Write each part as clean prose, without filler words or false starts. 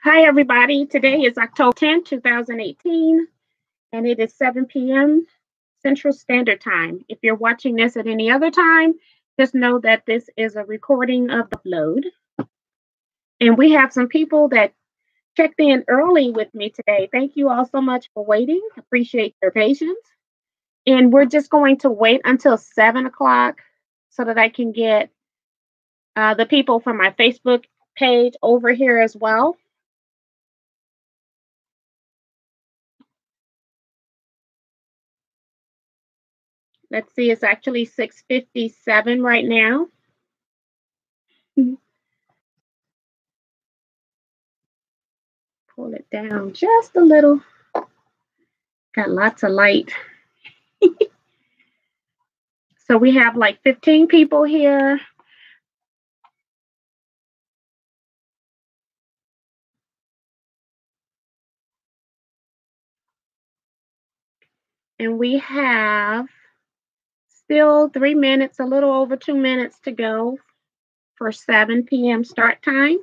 Hi, everybody. Today is October 10th, 2018, and it is 7 p.m. Central Standard Time. If you're watching this at any other time, just know that this is a recording of the upload. And we have some people that checked in early with me today. Thank you all so much for waiting. Appreciate your patience. And we're just going to wait until 7 o'clock so that I can get the people from my Facebook page over here as well. Let's see, it's actually 6:57 right now. Pull it down just a little. Got lots of light. So we have like 15 people here. And we have still 3 minutes, a little over 2 minutes to go for 7 p.m. start time.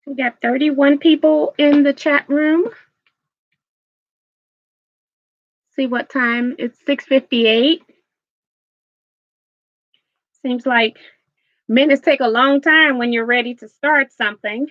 We got 31 people in the chat room. See what time? It's 6:58. Seems like minutes take a long time when you're ready to start something.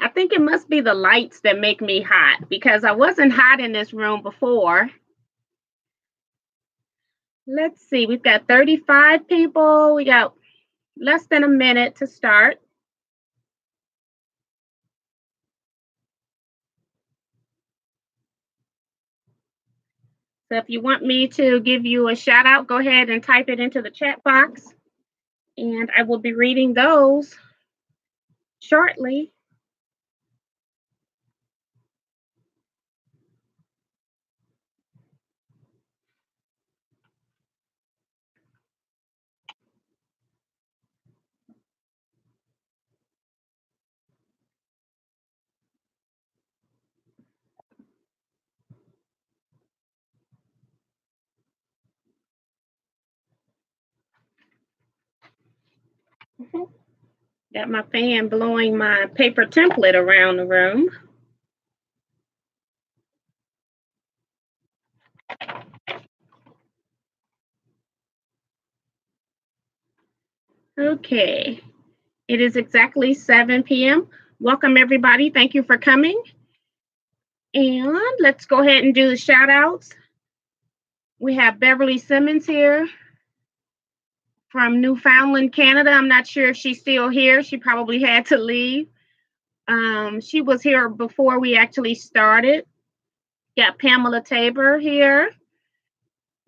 I think it must be the lights that make me hot because I wasn't hot in this room before. Let's see, we've got 35 people. We got less than a minute to start. So if you want me to give you a shout out, go ahead and type it into the chat box. And I will be reading those shortly. Got my fan blowing my paper template around the room. Okay, it is exactly 7 p.m. Welcome, everybody. Thank you for coming. And let's go ahead and do the shout outs. We have Beverly Simmons here from Newfoundland, Canada. I'm not sure if she's still here. She probably had to leave. She was here before we actually started. Got Pamela Tabor here.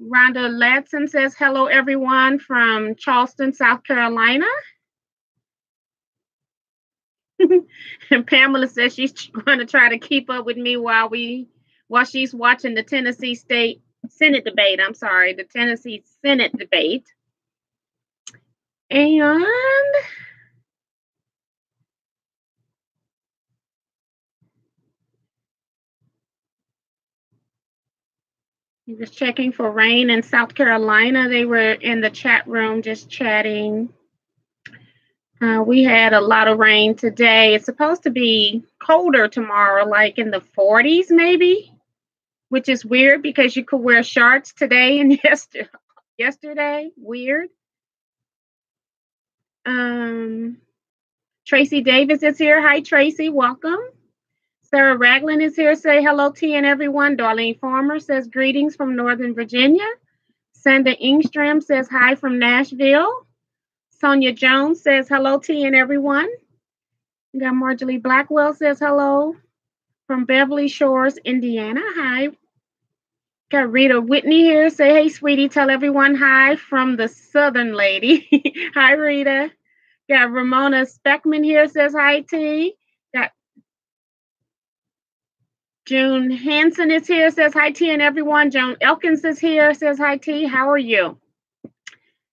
Rhonda Ladson says, hello, everyone from Charleston, South Carolina. And Pamela says she's going to try to keep up with me while she's watching the Tennessee Senate debate. I'm sorry, the Tennessee Senate debate. And he was checking for rain in South Carolina. They were in the chat room just chatting. We had a lot of rain today. It's supposed to be colder tomorrow, like in the 40s maybe, which is weird because you could wear shorts today and yesterday. Weird. Tracy Davis is here. Hi, Tracy. Welcome. Sarah Ragland is here. Say hello, T and everyone. Darlene Farmer says greetings from Northern Virginia. Sandra Ingstrom says hi from Nashville. Sonia Jones says hello, T and everyone. We got Marjorie Blackwell says hello from Beverly Shores, Indiana. Hi. Got Rita Whitney here. Say hey, sweetie. Tell everyone hi from the Southern lady. Hi, Rita. Got Ramona Speckman here. Says hi, T. Got June Hansen is here. Says hi, T and everyone. Joan Elkins is here. Says hi, T. How are you?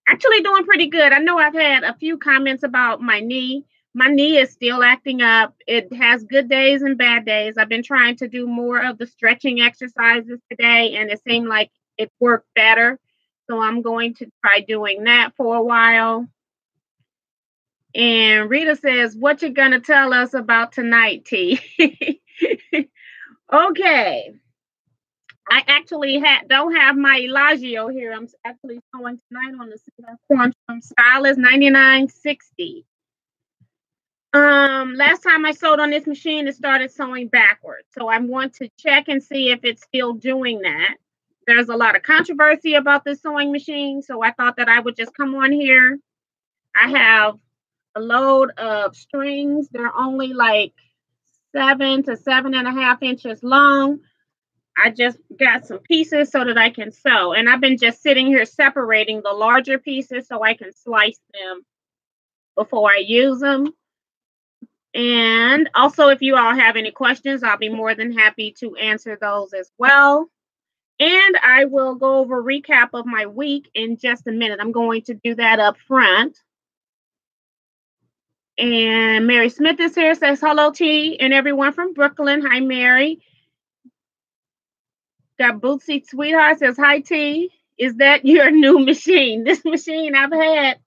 Actually doing pretty good. I know I've had a few comments about my knee. My knee is still acting up. It has good days and bad days. I've been trying to do more of the stretching exercises today, and it seemed like it worked better. So I'm going to try doing that for a while. And Rita says, what you gonna tell us about tonight, T? Okay. I actually don't have my Elagio here. I'm actually sewing tonight on the Singer Quantrum Stylist 9960. Last time I sewed on this machine, it started sewing backwards. So I want to check and see if it's still doing that. There's a lot of controversy about this sewing machine, so I thought that I would just come on here. I have a load of strings. They're only like 7 to 7.5 inches long. I just got some pieces so that I can sew. And I've been just sitting here separating the larger pieces so I can slice them before I use them. And also, if you all have any questions, I'll be more than happy to answer those as well. And I will go over a recap of my week in just a minute. I'm going to do that up front. And Mary Smith is here, says hello, T, and everyone from Brooklyn. Hi, Mary. Got Bootsy Sweetheart says, hi, T. Is that your new machine? This machine I've had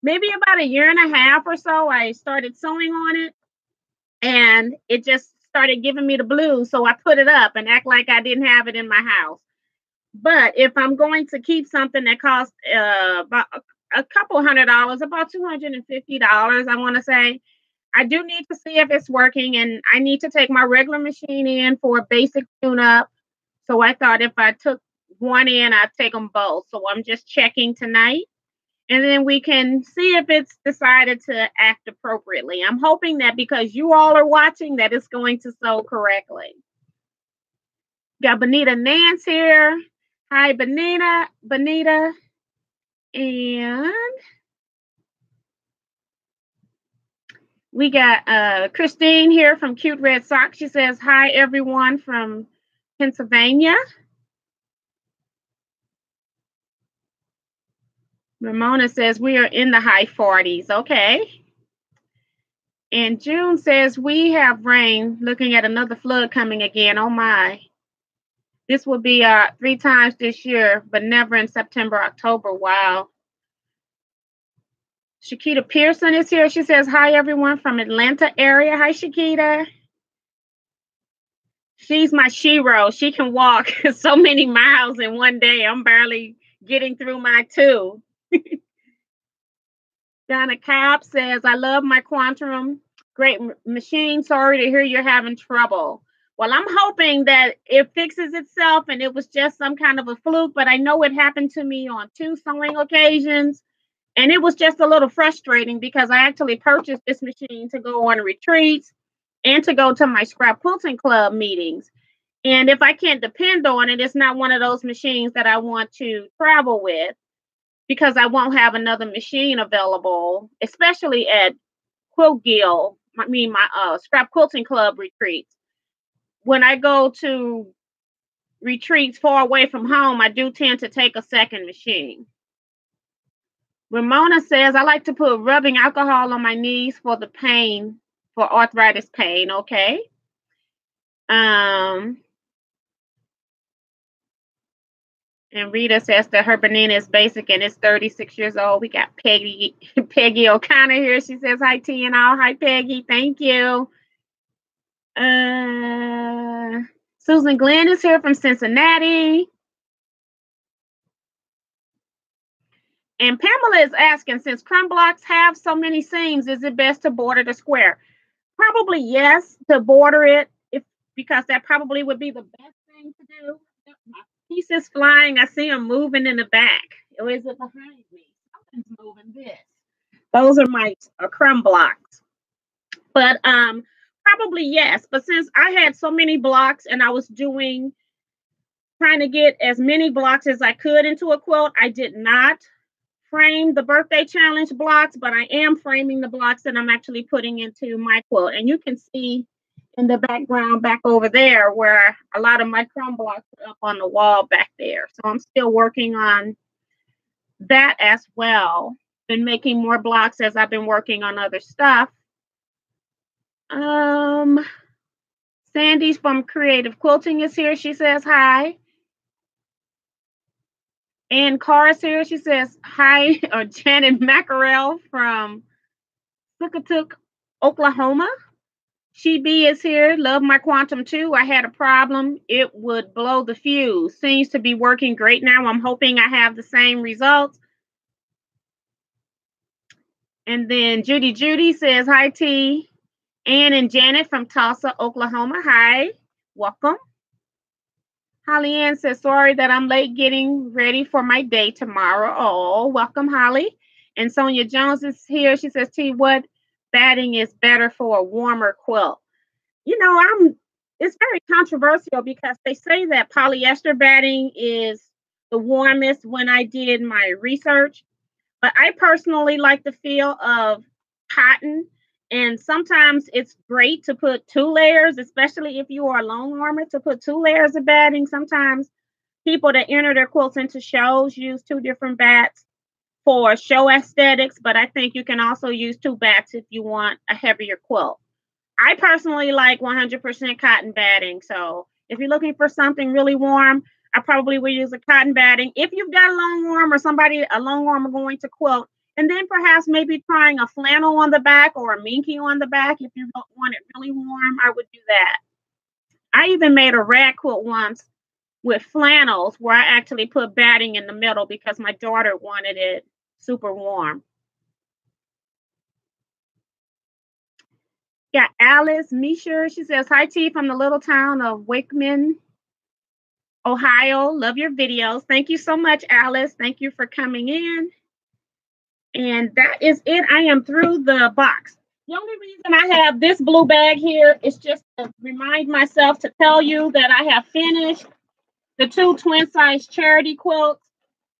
maybe about a year and a half or so. I started sewing on it, and it just started giving me the blues. So I put it up and act like I didn't have it in my house. But if I'm going to keep something that costs about a couple $100, about $250, I want to say, I do need to see if it's working, and I need to take my regular machine in for a basic tune-up. So I thought if I took one in, I'd take them both. So I'm just checking tonight, and then we can see if it's decided to act appropriately. I'm hoping that because you all are watching, that it's going to sew correctly. Got Benita Nance here. Hi, Benita. And we got Christine here from Cute Red Sox. She says, hi, everyone from Pennsylvania. Ramona says, we are in the high 40s. Okay. And June says, we have rain. Looking at another flood coming again. Oh, my. This will be 3 times this year, but never in September, October. Wow. Shakita Pearson is here. She says, hi, everyone from Atlanta area. Hi, Shakita. She's my shero. She can walk so many miles in one day. I'm barely getting through my 2. Donna Cobb says, I love my Quantrum. Great machine. Sorry to hear you're having trouble. Well, I'm hoping that it fixes itself and it was just some kind of a fluke, but I know it happened to me on 2 sewing occasions. And it was just a little frustrating because I actually purchased this machine to go on retreats and to go to my scrap quilting club meetings. And if I can't depend on it, it's not one of those machines that I want to travel with because I won't have another machine available, especially at my scrap quilting club retreats. When I go to retreats far away from home, I do tend to take a second machine. Ramona says, I like to put rubbing alcohol on my knees for the pain, for arthritis pain. Okay. And Rita says that her banana is basic and is 36 years old. We got Peggy O'Connor here. She says hi, T and all. Hi, Peggy. Thank you. Susan Glenn is here from Cincinnati. And Pamela is asking, since crumb blocks have so many seams, is it best to border the square? Probably yes, to border it, because that probably would be the best thing to do. My piece is flying. I see them moving in the back. Or is it behind me? Something's moving this. Those are my crumb blocks. But probably yes. But since I had so many blocks and I was trying to get as many blocks as I could into a quilt, I did not frame the birthday challenge blocks, but I am framing the blocks that I'm actually putting into my quilt. And you can see in the background back over there where a lot of my crumb blocks are up on the wall back there. So I'm still working on that as well. Been making more blocks as I've been working on other stuff. Sandy's from Creative Quilting is here. She says hi. And Cara's here. She says hi. Or Janet Mackerel from Singer, Oklahoma. She B is here. Love my Quantum too. I had a problem. It would blow the fuse. Seems to be working great now. I'm hoping I have the same results. And then Judy says hi, T. Ann and Janet from Tulsa, Oklahoma. Hi. Welcome. Holly Ann says, sorry that I'm late getting ready for my day tomorrow. Oh, welcome, Holly. And Sonia Jones is here. She says, T, what batting is better for a warmer quilt? You know, it's very controversial because they say that polyester batting is the warmest when I did my research. But I personally like the feel of cotton. And sometimes it's great to put 2 layers, especially if you are a long armor, to put 2 layers of batting. Sometimes people that enter their quilts into shows use 2 different bats for show aesthetics, but I think you can also use 2 bats if you want a heavier quilt. I personally like 100% cotton batting. So if you're looking for something really warm, I probably would use a cotton batting. If you've got a long arm or a long arm going to quilt, and then perhaps maybe trying a flannel on the back or a minky on the back. If you don't want it really warm, I would do that. I even made a rag quilt once with flannels where I actually put batting in the middle because my daughter wanted it super warm. Got Alice Misher. She says, hi, T, from the little town of Wakeman, Ohio. Love your videos. Thank you so much, Alice. Thank you for coming in. And that is it. I am through the box. The only reason I have this blue bag here is just to remind myself to tell you that I have finished the 2 twin size charity quilts.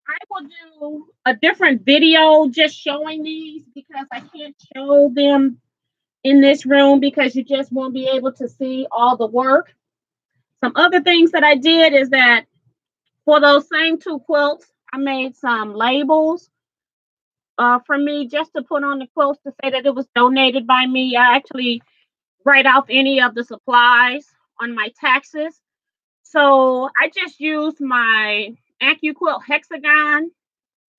I will do a different video just showing these because I can't show them in this room because you just won't be able to see all the work. Some other things that I did is that for those same 2 quilts, I made some labels for me just to put on the quilts to say that it was donated by me. I actually write off any of the supplies on my taxes. So I just used my AccuQuilt hexagon.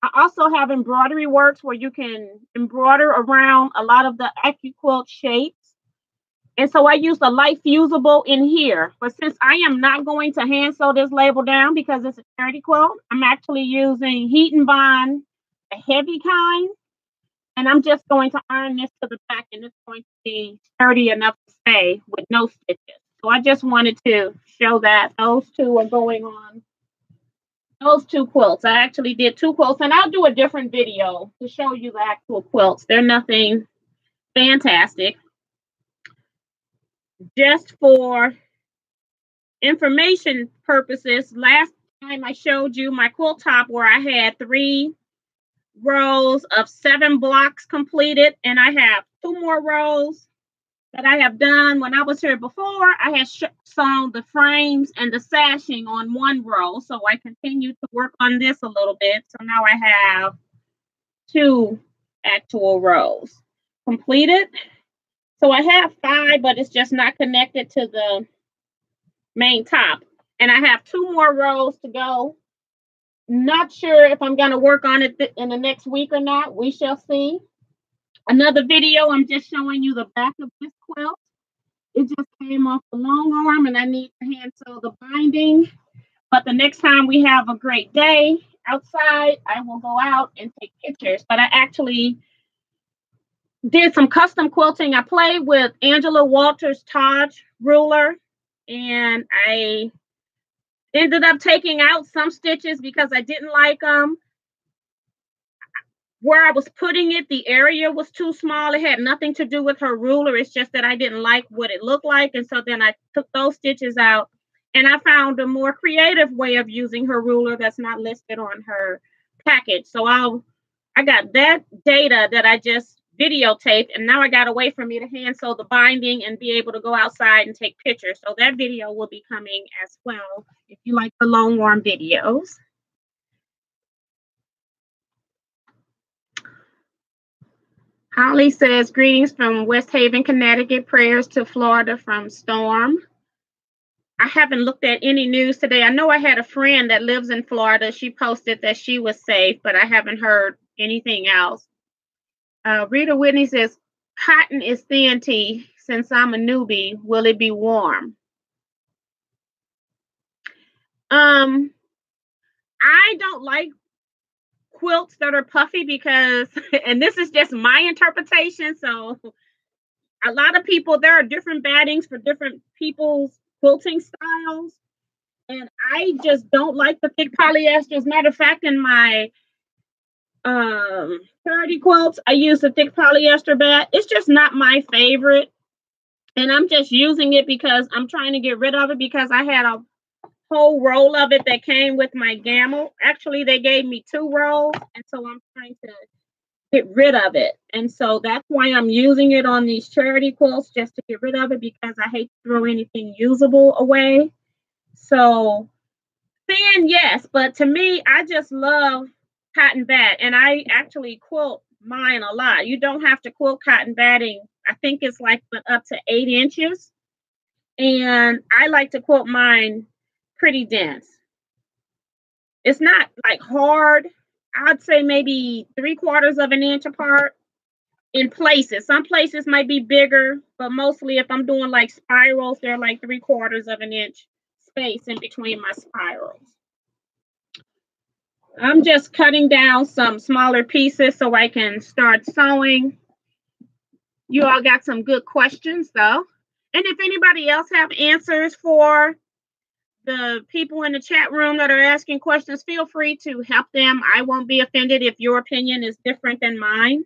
I also have embroidery works where you can embroider around a lot of the AccuQuilt shapes. And so I used a light fusible in here. But since I am not going to hand sew this label down because it's a charity quilt, I'm actually using heat and bond, a heavy kind. And I'm just going to iron this to the back and it's going to be sturdy enough to stay with no stitches. So I just wanted to show that those 2 are going on. Those 2 quilts. I actually did 2 quilts and I'll do a different video to show you the actual quilts. They're nothing fantastic. Just for information purposes, last time I showed you my quilt top where I had 3 rows of 7 blocks completed, and I have 2 more rows that I have done. When I was here before, I had sewn the frames and the sashing on 1 row, so I continued to work on this a little bit. So now I have 2 actual rows completed. So I have 5, but it's just not connected to the main top. And I have 2 more rows to go. Not sure if I'm going to work on it in the next week or not. We shall see. Another video, I'm just showing you the back of this quilt. It just came off the long arm and I need to hand sew the binding. But the next time we have a great day outside, I will go out and take pictures. But I actually did some custom quilting. I played with Angela Walters' Taj ruler, and I ended up taking out some stitches because I didn't like them. Where I was putting it, the area was too small. It had nothing to do with her ruler. It's just that I didn't like what it looked like. And so then I took those stitches out and I found a more creative way of using her ruler that's not listed on her package. So I got that data that I just videotaped, and now I got a way for me to hand sew the binding and be able to go outside and take pictures. So that video will be coming as well if you like the long arm videos. Holly says, greetings from West Haven, Connecticut. Prayers to Florida from storm. I haven't looked at any news today. I know I had a friend that lives in Florida. She posted that she was safe, but I haven't heard anything else. Rita Whitney says, cotton is thin tea. Since I'm a newbie, will it be warm? I don't like quilts that are puffy because, and this is just my interpretation, so a lot of people, there are different battings for different people's quilting styles, and I just don't like the thick polyester. As a matter of fact, in my charity quilts, I use the thick polyester bat. It's just not my favorite, and I'm just using it because I'm trying to get rid of it because I had a whole roll of it that came with my gamble. Actually, they gave me 2 rolls, and so I'm trying to get rid of it. And so that's why I'm using it on these charity quilts, just to get rid of it, because I hate to throw anything usable away. So thin, yes, but to me, I just love cotton bat, and I actually quilt mine a lot. You don't have to quilt cotton batting. I think it's like up to 8 inches, and I like to quilt mine pretty dense. It's not like hard. I'd say maybe 3/4 of an inch apart in places. Some places might be bigger, but mostly if I'm doing like spirals, they're like 3/4 of an inch space in between my spirals. I'm just cutting down some smaller pieces so I can start sewing. You all got some good questions though. And if anybody else have answers for the people in the chat room that are asking questions, feel free to help them. I won't be offended if your opinion is different than mine.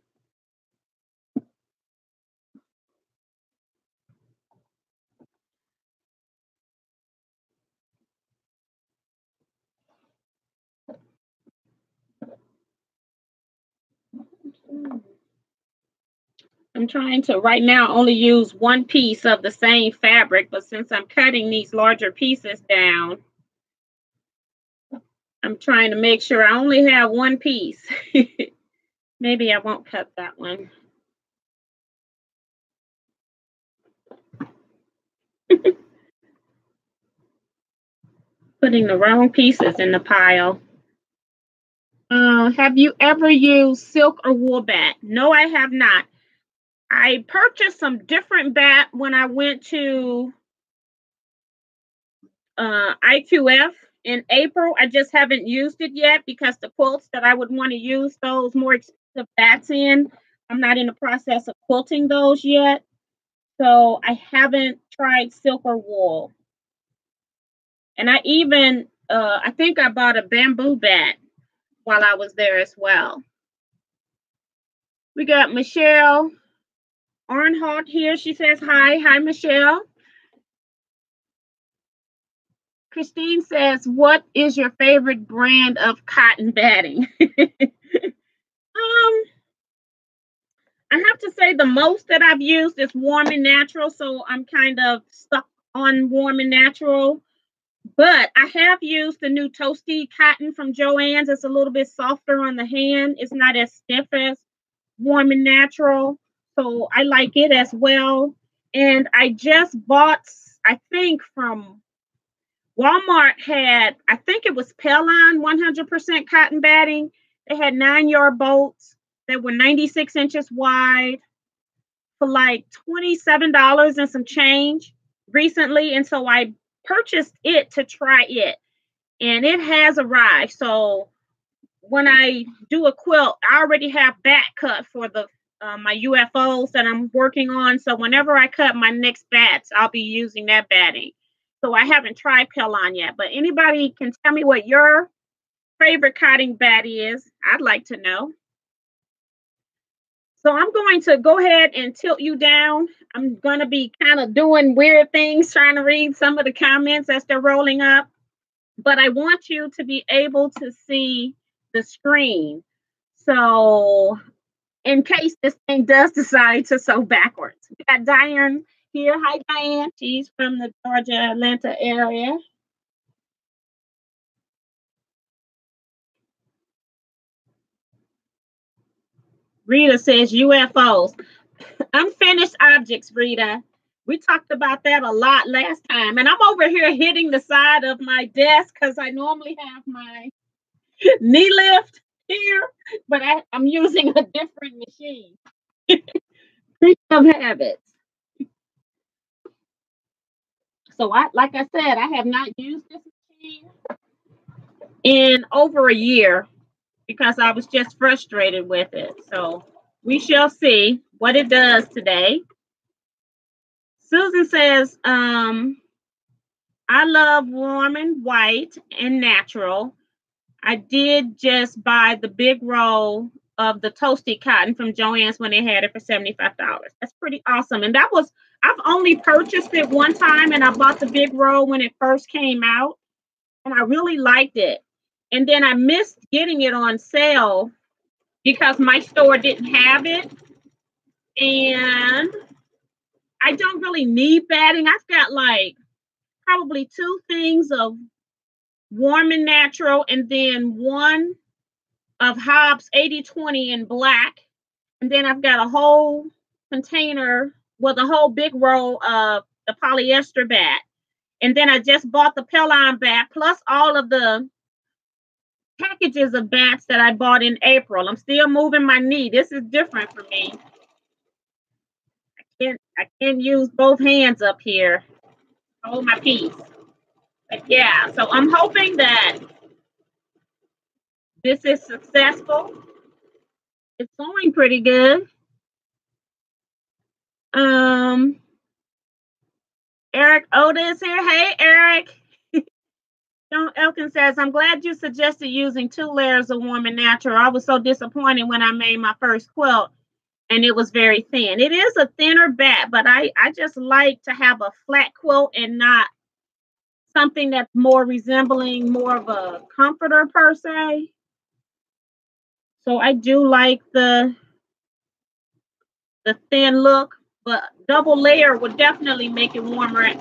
I'm trying to right now only use 1 piece of the same fabric, but since I'm cutting these larger pieces down, I'm trying to make sure I only have 1 piece. Maybe I won't cut that one. Putting the wrong pieces in the pile. Have you ever used silk or wool bat? No, I have not. I purchased some different bat when I went to IQF in April. I just haven't used it yet because the quilts that I would want to use those more expensive bats in, I'm not in the process of quilting those yet. So I haven't tried silk or wool. And I even, I think I bought a bamboo bat while I was there as well. We got Michelle Arnholt here. She says, hi. Hi, Michelle. Christine says, what is your favorite brand of cotton batting? I have to say the most that I've used is Warm and Natural, so I'm kind of stuck on Warm and Natural. But I have used the new Toasty cotton from Joann's. It's a little bit softer on the hand. It's not as stiff as Warm and Natural, so I like it as well. And I just bought, I think from Walmart had, I think it was Pellon 100% cotton batting. They had 9-yard bolts that were 96 inches wide for like $27 and some change recently. And so I purchased it to try it, and it has arrived. So when I do a quilt, I already have back cut for the my UFOs that I'm working on. So whenever I cut my next bats, I'll be using that batting. So I haven't tried Pellon yet, but anybody can tell me what your favorite cotton bat is? I'd like to know. So I'm going to go ahead and tilt you down. I'm going to be kind of doing weird things, trying to read some of the comments as they're rolling up. But I want you to be able to see the screen. So in case this thing does decide to sew backwards. We got Diane here. Hi, Diane. She's from the Georgia, Atlanta area. Rita says UFOs. Unfinished objects, Rita. We talked about that a lot last time. And I'm over here hitting the side of my desk because I normally have my knee lift here, but I'm using a different machine. Creature of habits. So like I said, I have not used this machine in over a year because I was just frustrated with it. So we shall see what it does today. Susan says, I love warm and white and natural. I did just buy the big roll of the toasty cotton from Joann's when they had it for $75. That's pretty awesome. And that was, I've only purchased it one time, and I bought the big roll when it first came out, and I really liked it. And then I missed getting it on sale because my store didn't have it. And I don't really need batting. I've got like probably 2 things of warm and natural, and then one of Hobbs 80/20 in black. And then I've got a whole container with a whole big roll of the polyester bat. And then I just bought the Pellon bat plus all of the packages of bats that I bought in April. I'm still moving my knee. This is different for me. I can't use both hands up here. Hold my piece. But yeah, so I'm hoping that this is successful. It's going pretty good. Eric Oda is here. Hey, Eric. John Elkin says, I'm glad you suggested using 2 layers of warm and natural. I was so disappointed when I made my first quilt and it was very thin. It is a thinner bat, but I just like to have a flat quilt and not something that's more resembling more of a comforter per se. So I do like the thin look, but double layer would definitely make it warmer.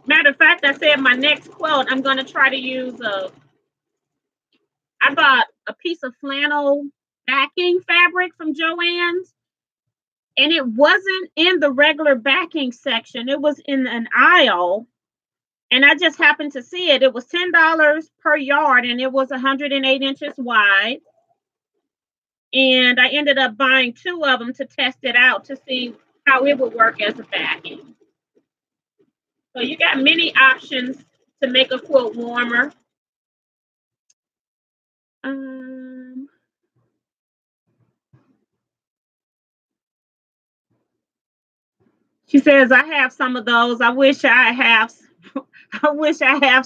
Matter of fact, I said my next quilt, I'm going to try to use I bought a piece of flannel backing fabric from Joann's, and it wasn't in the regular backing section. It was in an aisle, and I just happened to see it. It was $10 per yard, and it was 108 inches wide. And I ended up buying 2 of them to test it out to see how it would work as a backing. So you got many options to make a quilt warmer. She says, I have some of those. I wish I have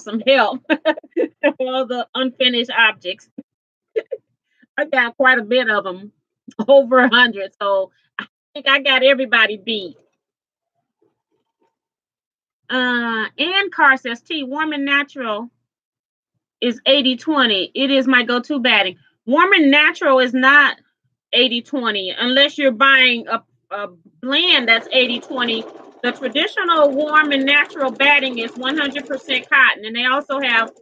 some help for all the unfinished objects. I got quite a bit of them, over 100. So I think I got everybody beat. Ann Carr says, T, warm and natural is 80/20. It is my go-to batting. Warm and natural is not 80/20 unless you're buying a blend that's 80/20. The traditional warm and natural batting is 100% cotton, and they also have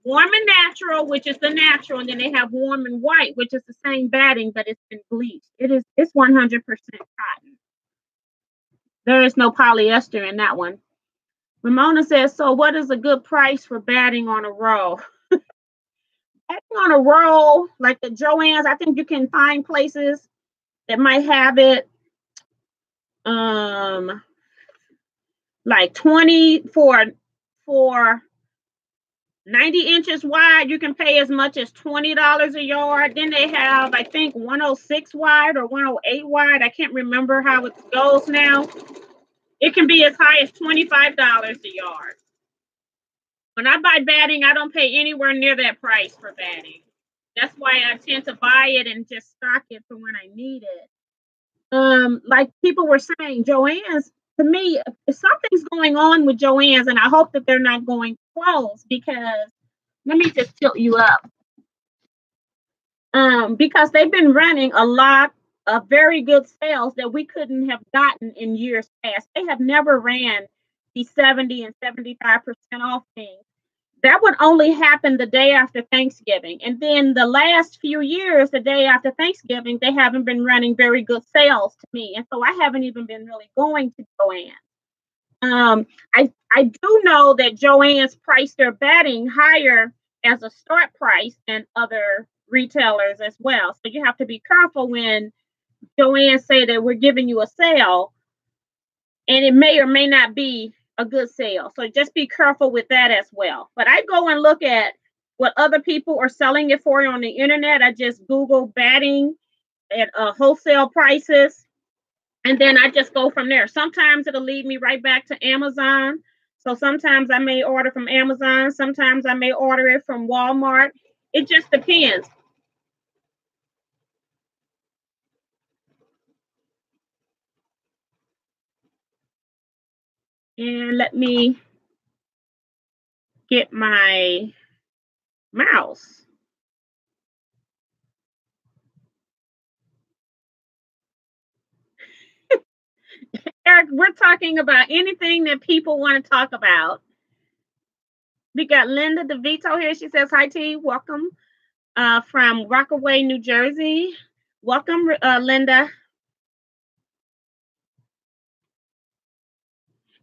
warm and natural, which is the natural, and then they have warm and white, which is the same batting, but it's been bleached. It's 100% cotton. There is no polyester in that one. Ramona says, so what is a good price for batting on a roll? Batting on a roll, like the Joann's, I think you can find places that might have it like 20 for 90 inches wide. You can pay as much as $20 a yard. Then they have, I think, 106 wide or 108 wide. I can't remember how it goes now. It can be as high as $25 a yard. When I buy batting, I don't pay anywhere near that price for batting. That's why I tend to buy it and just stock it for when I need it. Like people were saying, Joann's, to me, something's going on with Joann's, and I hope that they're not going to close, because let me just tilt you up. Because they've been running a lot of very good sales that we couldn't have gotten in years past. They have never ran the 70 and 75% off things. That would only happen the day after Thanksgiving. And then the last few years, the day after Thanksgiving, they haven't been running very good sales to me. And so I haven't even been really going to Joann's. I do know that Joann's priced their batting higher as a start price than other retailers as well. So you have to be careful when Joann's say that we're giving you a sale, and it may or may not be a good sale. So just be careful with that as well. But I go and look at what other people are selling it for on the internet. I just Google batting at wholesale prices, and then I just go from there. Sometimes it'll lead me right back to Amazon. So sometimes I may order from Amazon. Sometimes I may order it from Walmart. It just depends. And let me get my mouse. Eric, we're talking about anything that people want to talk about. We got Linda DeVito here. She says, hi, T. Welcome from Rockaway, New Jersey. Welcome, Linda.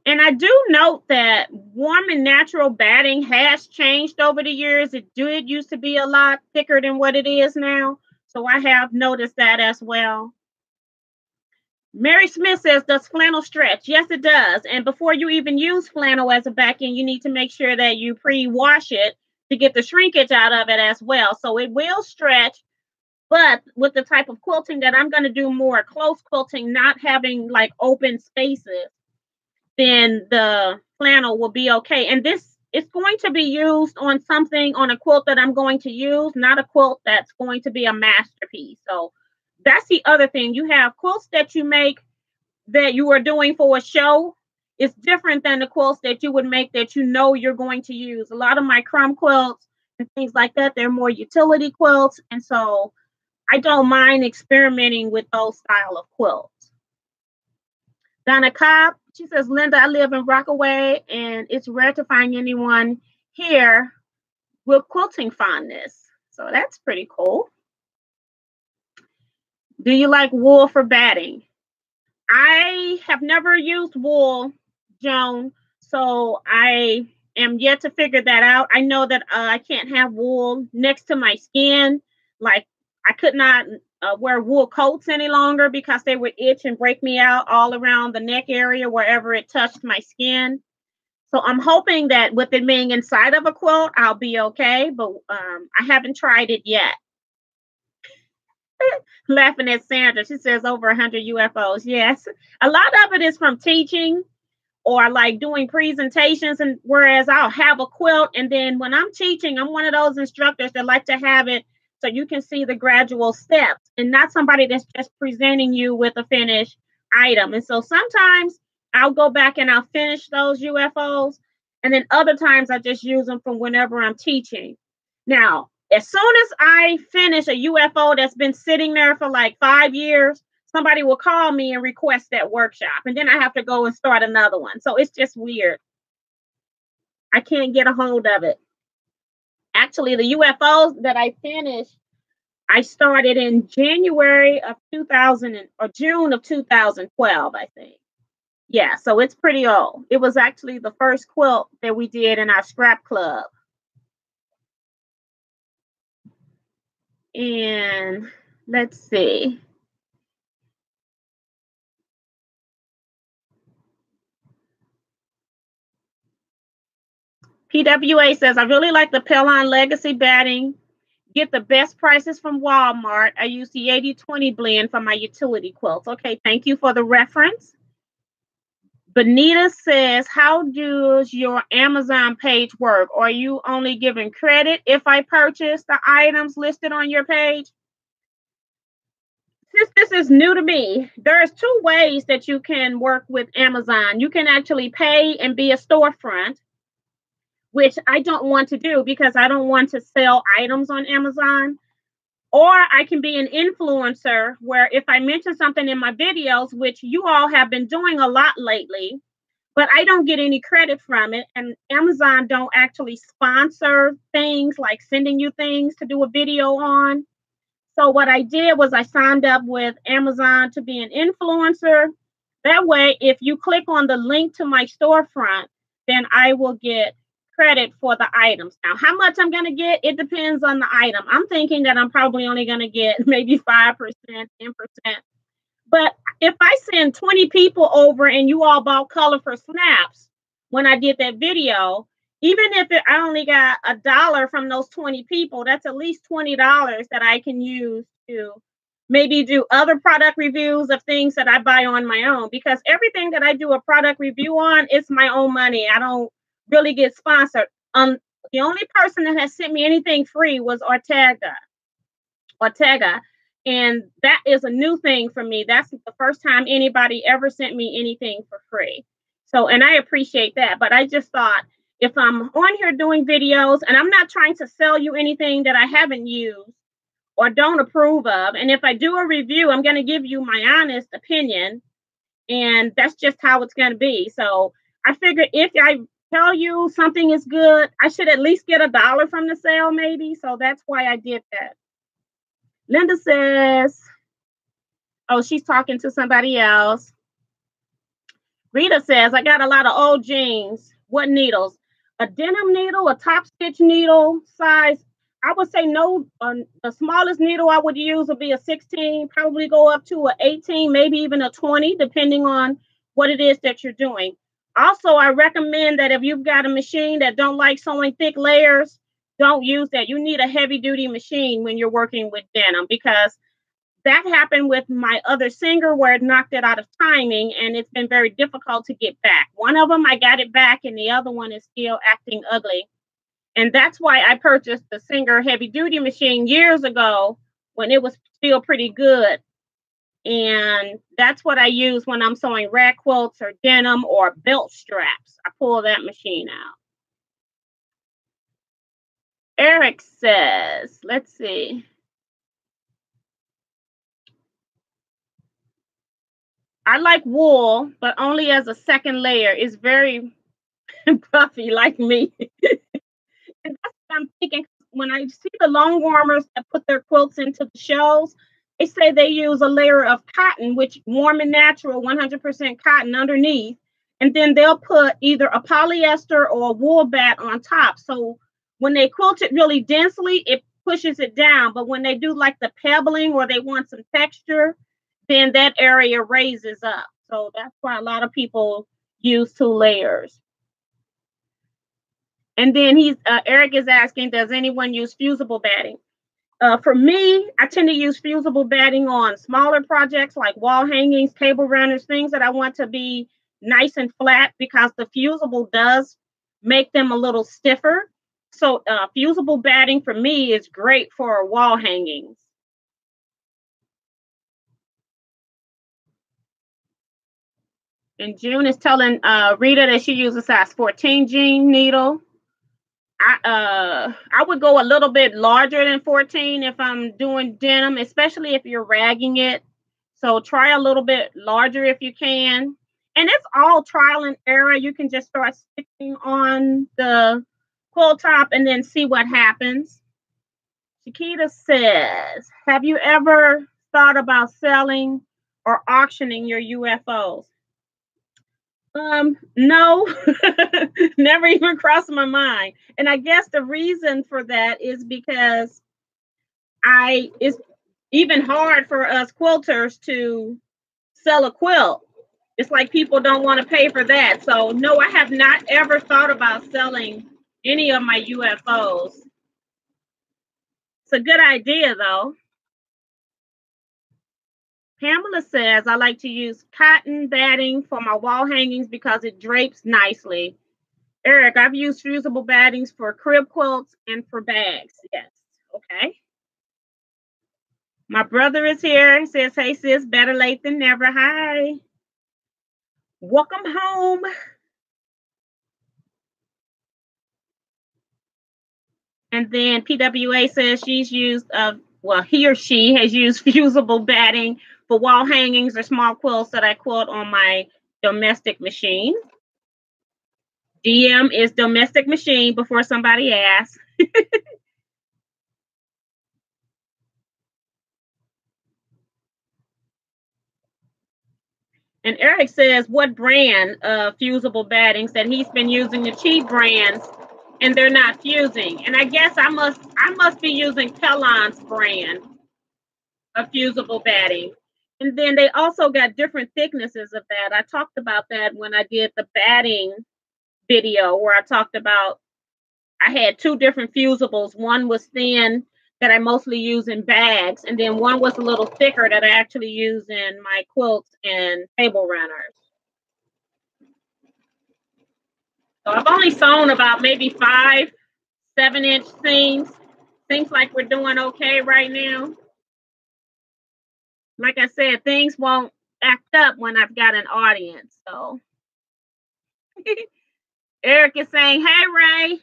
And I do note that warm and natural batting has changed over the years. It did used to be a lot thicker than what it is now. So I have noticed that as well. Mary Smith says, does flannel stretch? Yes, it does. And before you even use flannel as a backing, you need to make sure that you pre-wash it to get the shrinkage out of it as well. So it will stretch, but with the type of quilting that I'm going to do, more close quilting, not having like open spaces, then the flannel will be okay. And this is going to be used on something, on a quilt that I'm going to use, not a quilt that's going to be a masterpiece. So that's the other thing. You have quilts that you make that you are doing for a show. It's different than the quilts that you would make that you know you're going to use. A lot of my crumb quilts and things like that, they're more utility quilts. And so I don't mind experimenting with those style of quilts. Donna Cobb, she says, Linda, I live in Rockaway, and it's rare to find anyone here with quilting fondness. So that's pretty cool. Do you like wool for batting? I have never used wool, Joan, so I am yet to figure that out. I know that I can't have wool next to my skin. Like I could not wear wool coats any longer because they would itch and break me out all around the neck area wherever it touched my skin. So I'm hoping that with it being inside of a quilt, I'll be okay, but I haven't tried it yet. Laughing at Sandra. She says over 100 UFOs. Yes. A lot of it is from teaching or like doing presentations. And whereas I'll have a quilt, and then when I'm teaching, I'm one of those instructors that like to have it so you can see the gradual steps and not somebody that's just presenting you with a finished item. And so sometimes I'll go back and I'll finish those UFOs. And then other times I just use them from whenever I'm teaching. Now, as soon as I finish a UFO that's been sitting there for like 5 years, somebody will call me and request that workshop. And then I have to go and start another one. So it's just weird. I can't get a hold of it. Actually, the UFOs that I finished, I started in January of 2000 or June of 2012, I think. Yeah, so it's pretty old. It was actually the first quilt that we did in our scrap club. And let's see. PWA says, I really like the Pellon Legacy batting. Get the best prices from Walmart. I use the 80/20 blend for my utility quilts. Okay, thank you for the reference. Benita says, how does your Amazon page work? Are you only giving credit if I purchase the items listed on your page? Since this is new to me, there's two ways that you can work with Amazon. You can actually pay and be a storefront, which I don't want to do because I don't want to sell items on Amazon. Or I can be an influencer where if I mention something in my videos, which you all have been doing a lot lately, but I don't get any credit from it. And Amazon don't actually sponsor things like sending you things to do a video on. So what I did was I signed up with Amazon to be an influencer. That way, if you click on the link to my storefront, then I will get credit for the items. Now, how much I'm going to get, it depends on the item. I'm thinking that I'm probably only going to get maybe 5%, 10%. But if I send 20 people over and you all bought color for snaps when I did that video, even if I only got $1 from those 20 people, that's at least $20 that I can use to maybe do other product reviews of things that I buy on my own, because everything that I do a product review on, it's my own money. I don't really get sponsored. The only person that has sent me anything free was Ortega. And that is a new thing for me. That's the first time anybody ever sent me anything for free. So, and I appreciate that. But I just thought, if I'm on here doing videos and I'm not trying to sell you anything that I haven't used or don't approve of, and if I do a review, I'm going to give you my honest opinion, and that's just how it's going to be. So I figured if I tell you something is good, I should at least get $1 from the sale, maybe. So that's why I did that. Linda says, oh, she's talking to somebody else. Rita says, I got a lot of old jeans. What needles? A denim needle, a top stitch needle size? I would say no. The smallest needle I would use would be a 16, probably go up to an 18, maybe even a 20, depending on what it is that you're doing. Also, I recommend that if you've got a machine that don't like sewing thick layers, don't use that. You need a heavy duty machine when you're working with denim, because that happened with my other Singer where it knocked it out of timing, and it's been very difficult to get back. One of them, I got it back, and the other one is still acting ugly. And that's why I purchased the Singer heavy duty machine years ago when it was still pretty good. And that's what I use when I'm sewing rag quilts or denim or belt straps. I pull that machine out. Eric says, let's see. I like wool, but only as a second layer. It's very puffy like me. And that's what I'm thinking. When I see the long warmers that put their quilts into the shells, they say they use a layer of cotton, which warm and natural, 100% cotton underneath. And then they'll put either a polyester or a wool bat on top. So when they quilt it really densely, it pushes it down. But when they do like the pebbling or they want some texture, then that area raises up. So that's why a lot of people use 2 layers. And then Eric is asking, does anyone use fusible batting? For me, I tend to use fusible batting on smaller projects like wall hangings, table runners, things that I want to be nice and flat, because the fusible does make them a little stiffer. So fusible batting for me is great for wall hangings. And June is telling Rita that she uses a size 14 jean needle. I would go a little bit larger than 14 if I'm doing denim, especially if you're ragging it. So try a little bit larger if you can. And it's all trial and error. You can just start sticking on the quilt top and then see what happens. Chiquita says, have you ever thought about selling or auctioning your UFOs? No, never even crossed my mind. And I guess the reason for that is because it's even hard for us quilters to sell a quilt. It's like people don't want to pay for that. So no, I have not ever thought about selling any of my UFOs. It's a good idea though. Pamela says, I like to use cotton batting for my wall hangings because it drapes nicely. Eric, I've used fusible battings for crib quilts and for bags. Yes. Okay. My brother is here. He says, hey, sis, better late than never. Hi. Welcome home. And then PWA says she's used, he or she has used fusible batting for wall hangings or small quilts that I quilt on my domestic machine. DM is domestic machine before somebody asks. And Eric says what brand of fusible battings that he's been using, the cheap brands, and they're not fusing. And I guess I must be using Pellon's brand of fusible batting. And then they also got different thicknesses of that. I talked about that when I did the batting video where I talked about I had two different fusibles. One was thin that I mostly use in bags, and then one was a little thicker that I actually use in my quilts and table runners. So I've only sewn about maybe 5 7-inch seams. Seems like we're doing okay right now. Like I said, things won't act up when I've got an audience. So Eric is saying, hey, Ray.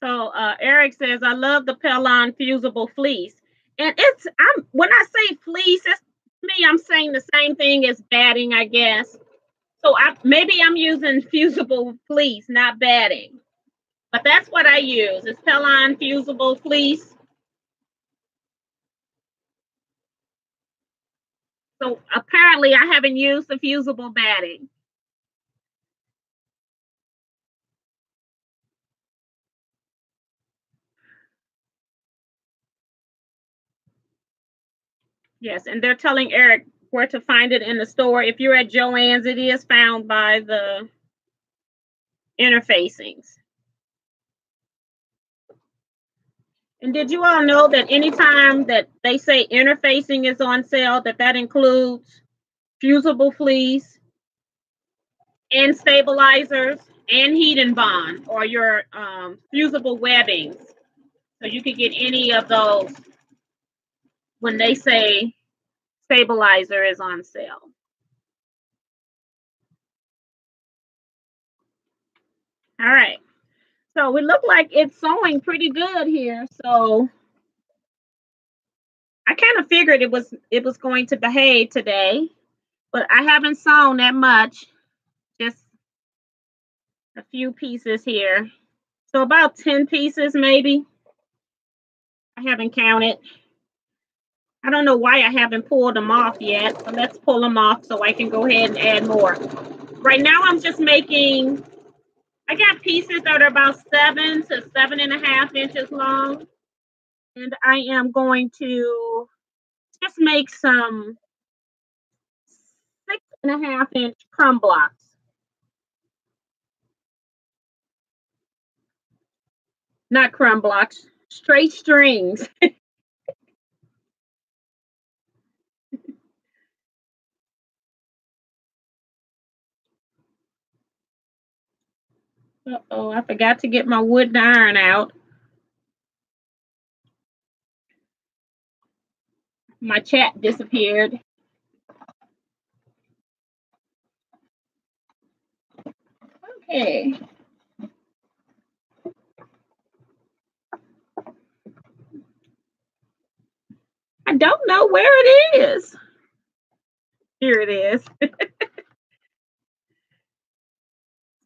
So Eric says, I love the Pellon fusible fleece. And when I say fleece, it's me, I'm saying the same thing as batting, I guess. So maybe I'm using fusible fleece, not batting. But that's what I use. It's Pellon fusible fleece. So apparently I haven't used the fusible batting. Yes, and they're telling Eric where to find it in the store. If you're at Joann's, it is found by the interfacings. And did you all know that anytime that they say interfacing is on sale, that includes fusible fleece and stabilizers and heat and bond or your fusible webbings. So you could get any of those when they say stabilizer is on sale. All right. So we look like it's sewing pretty good here. So I kind of figured it was going to behave today, but I haven't sewn that much, just a few pieces here. So about 10 pieces maybe. I haven't counted. I don't know why I haven't pulled them off yet, but let's pull them off so I can go ahead and add more. Right now I'm just making, I got pieces that are about 7 to 7.5 inches long. And I am going to just make some 6.5 inch crumb blocks. Not crumb blocks, straight strings. Uh-oh, I forgot to get my wood iron out. My chat disappeared. Okay. don't know where it is. Here it is.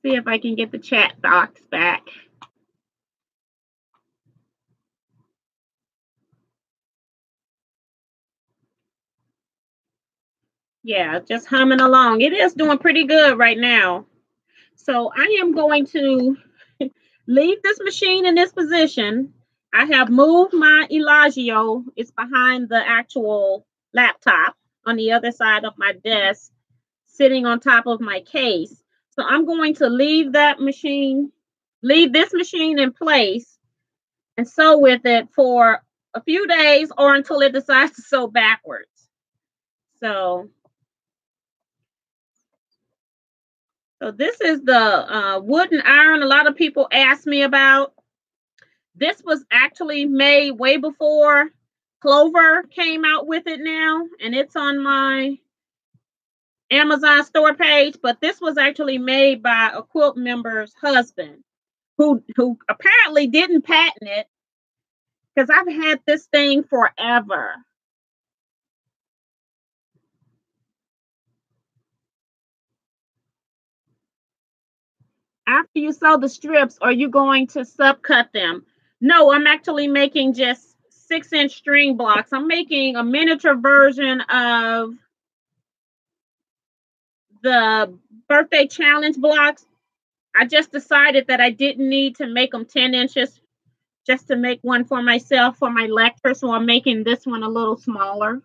See if I can get the chat box back. Yeah, just humming along. It is doing pretty good right now. So I am going to leave this machine in this position. I have moved my Elagio. It's behind the actual laptop on the other side of my desk, sitting on top of my case. So I'm going to leave this machine in place and sew with it for a few days or until it decides to sew backwards. So this is the wooden iron a lot of people ask me about. This was actually made way before Clover came out with it now, and it's on my Amazon store page, but this was actually made by a quilt member's husband who apparently didn't patent it, because I've had this thing forever. After you sew the strips, are you going to subcut them? No, I'm actually making just 6-inch string blocks. I'm making a miniature version of the birthday challenge blocks. I just decided that I didn't need to make them 10 inches just to make one for myself for my lecture. So I'm making this one a little smaller.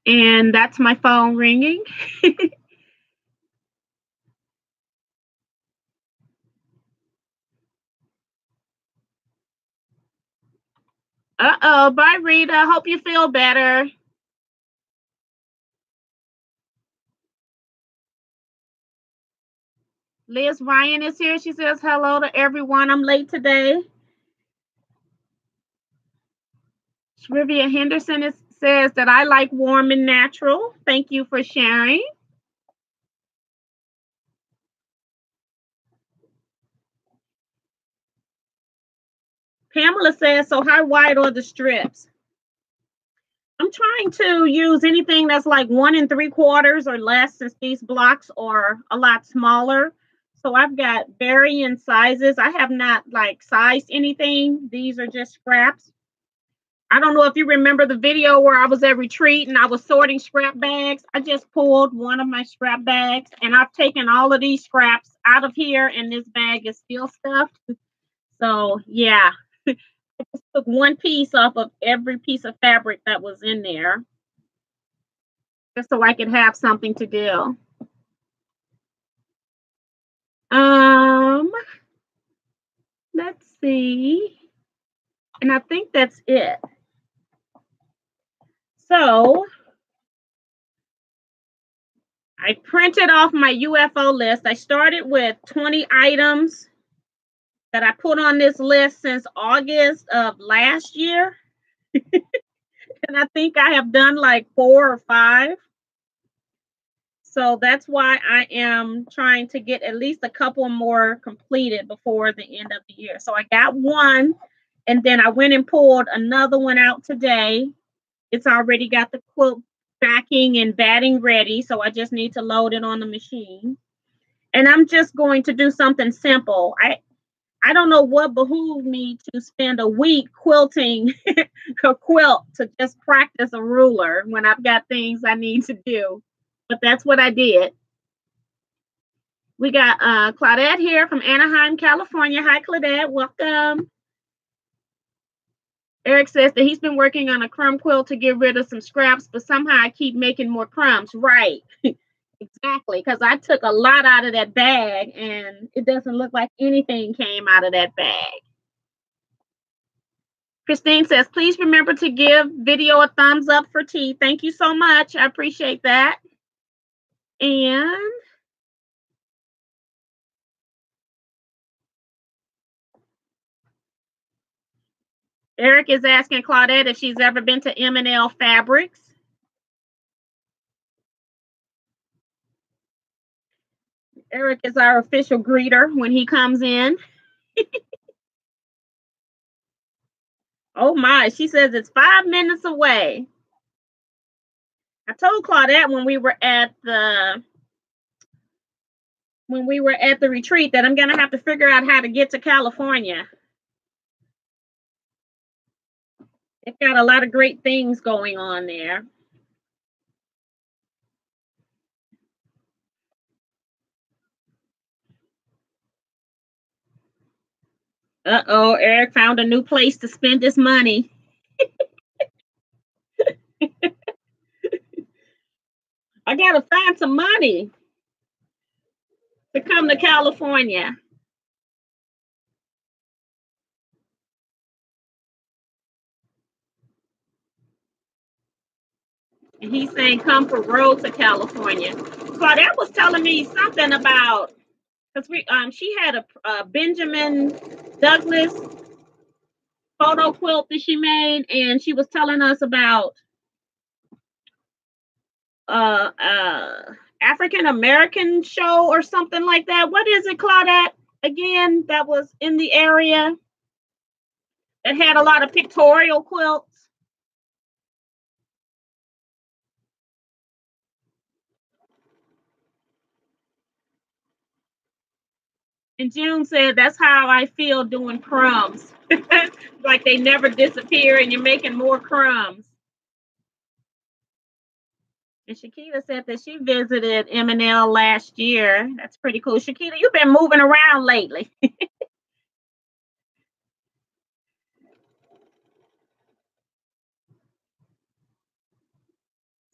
And that's my phone ringing. Uh-oh, bye, Rita. Hope you feel better. Liz Ryan is here. She says hello to everyone. I'm late today. Shrivia Henderson says that I like warm and natural. Thank you for sharing. Pamela says, so how wide are the strips? I'm trying to use anything that's like 1 3/4 or less, since these blocks are a lot smaller. So I've got varying sizes. I have not like sized anything. These are just scraps. I don't know if you remember the video where I was at retreat and I was sorting scrap bags. I just pulled one of my scrap bags and I've taken all of these scraps out of here, and this bag is still stuffed. So yeah, I just took one piece off of every piece of fabric that was in there, just so I could have something to do. Let's see. And I think that's it. So I printed off my UFO list. I started with 20 items that I put on this list since August of last year. And I think I have done like 4 or 5. So that's why I am trying to get at least a couple more completed before the end of the year. So I got one, and then I went and pulled another one out today. It's already got the quilt backing and batting ready, so I just need to load it on the machine. And I'm just going to do something simple. I don't know what behooved me to spend a week quilting a quilt to just practice a ruler when I've got things I need to do. But that's what I did. We got Claudette here from Anaheim, California. Hi, Claudette. Welcome. Eric says that he's been working on a crumb quilt to get rid of some scraps, but somehow I keep making more crumbs. Right. Exactly. Because I took a lot out of that bag, and it doesn't look like anything came out of that bag. Christine says, please remember to give video a thumbs up for T. Thank you so much. I appreciate that. And Eric is asking Claudette if she's ever been to M&L Fabrics. Eric is our official greeter when he comes in. Oh my, she says it's 5 minutes away. I told Claudette when we were at the retreat that I'm gonna have to figure out how to get to California. It's got a lot of great things going on there. Uh-oh, Eric found a new place to spend his money. I gotta find some money to come to California. And he's saying come for road to California. Claudette was telling me something about, because she had a Benjamin Douglas photo quilt that she made, and she was telling us about African American show or something like that. What is it, Claudette? Again, that was in the area that had a lot of pictorial quilts. And June said, that's how I feel doing crumbs. Like they never disappear and you're making more crumbs. And Shakita said that she visited M&L last year. That's pretty cool. Shakita, you've been moving around lately.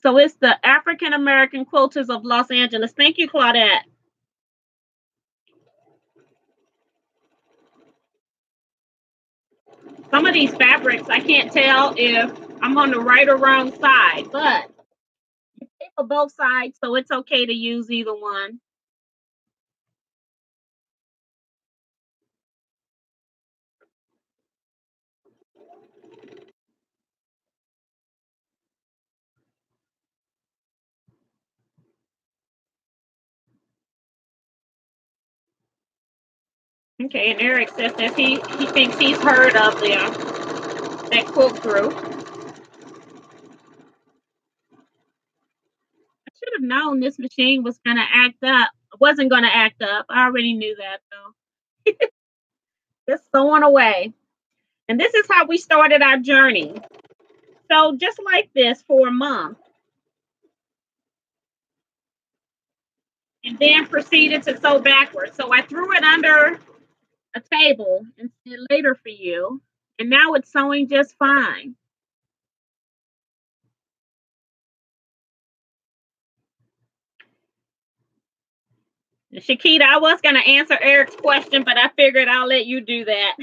So it's the African American Quilters of Los Angeles. Thank you, Claudette. Some of these fabrics, I can't tell if I'm on the right or wrong side, but you pay for both sides, so it's okay to use either one. Okay, and Eric says that he thinks he's heard of that quilt group. I should have known this machine was going to act up. It wasn't going to act up. I already knew that, though. Just sewing away. And this is how we started our journey. So just like this for a month. And then proceeded to sew backwards. So I threw it under a table and said later for you. And now it's sewing just fine. Shakita, I was going to answer Eric's question, but I figured I'll let you do that.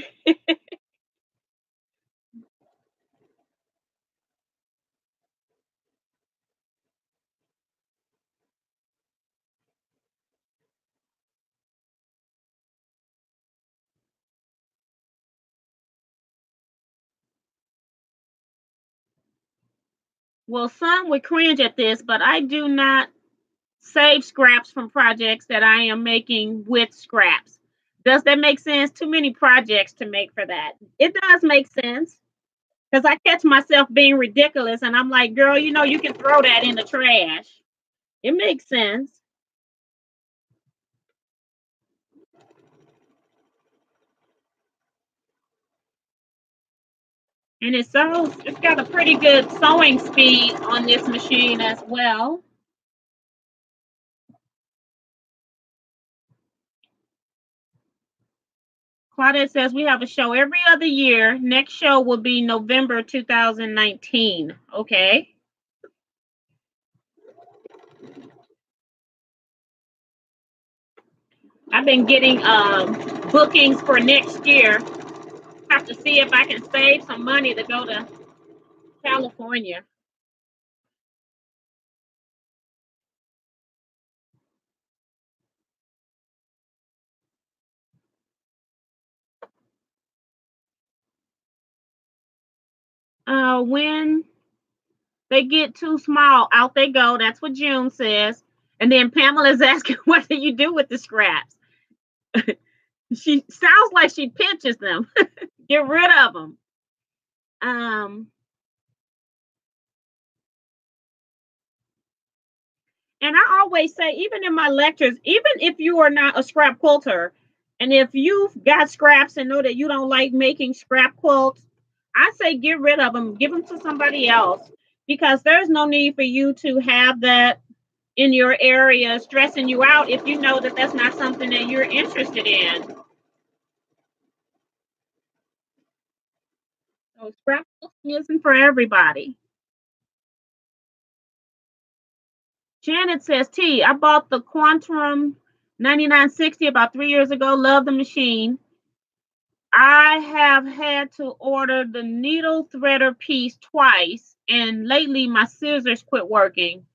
Well, some would cringe at this, but I do not save scraps from projects that I am making with scraps. Does that make sense? Too many projects to make for that. It does make sense because I catch myself being ridiculous and I'm like, girl, you can throw that in the trash. It makes sense. And it's got a pretty good sewing speed on this machine as well. Claudette says we have a show every other year. Next show will be November 2019. Okay. I've been getting bookings for next year. Have to see if I can save some money to go to California. When they get too small, out they go. That's what June says. And then Pamela's asking, what do you do with the scraps? She sounds like she pinches them. Get rid of them. Um, and I always say, even in my lectures, even if you are not a scrap quilter, and if you've got scraps and know that you don't like making scrap quilts, I say get rid of them, give them to somebody else, because there's no need for you to have that in your area stressing you out if you know that that's not something that you're interested in. So scrapbooking isn't for everybody. Janet says, T, I bought the Quantrum 9960 about 3 years ago. Love the machine. I have had to order the needle threader piece twice, and lately my scissors quit working.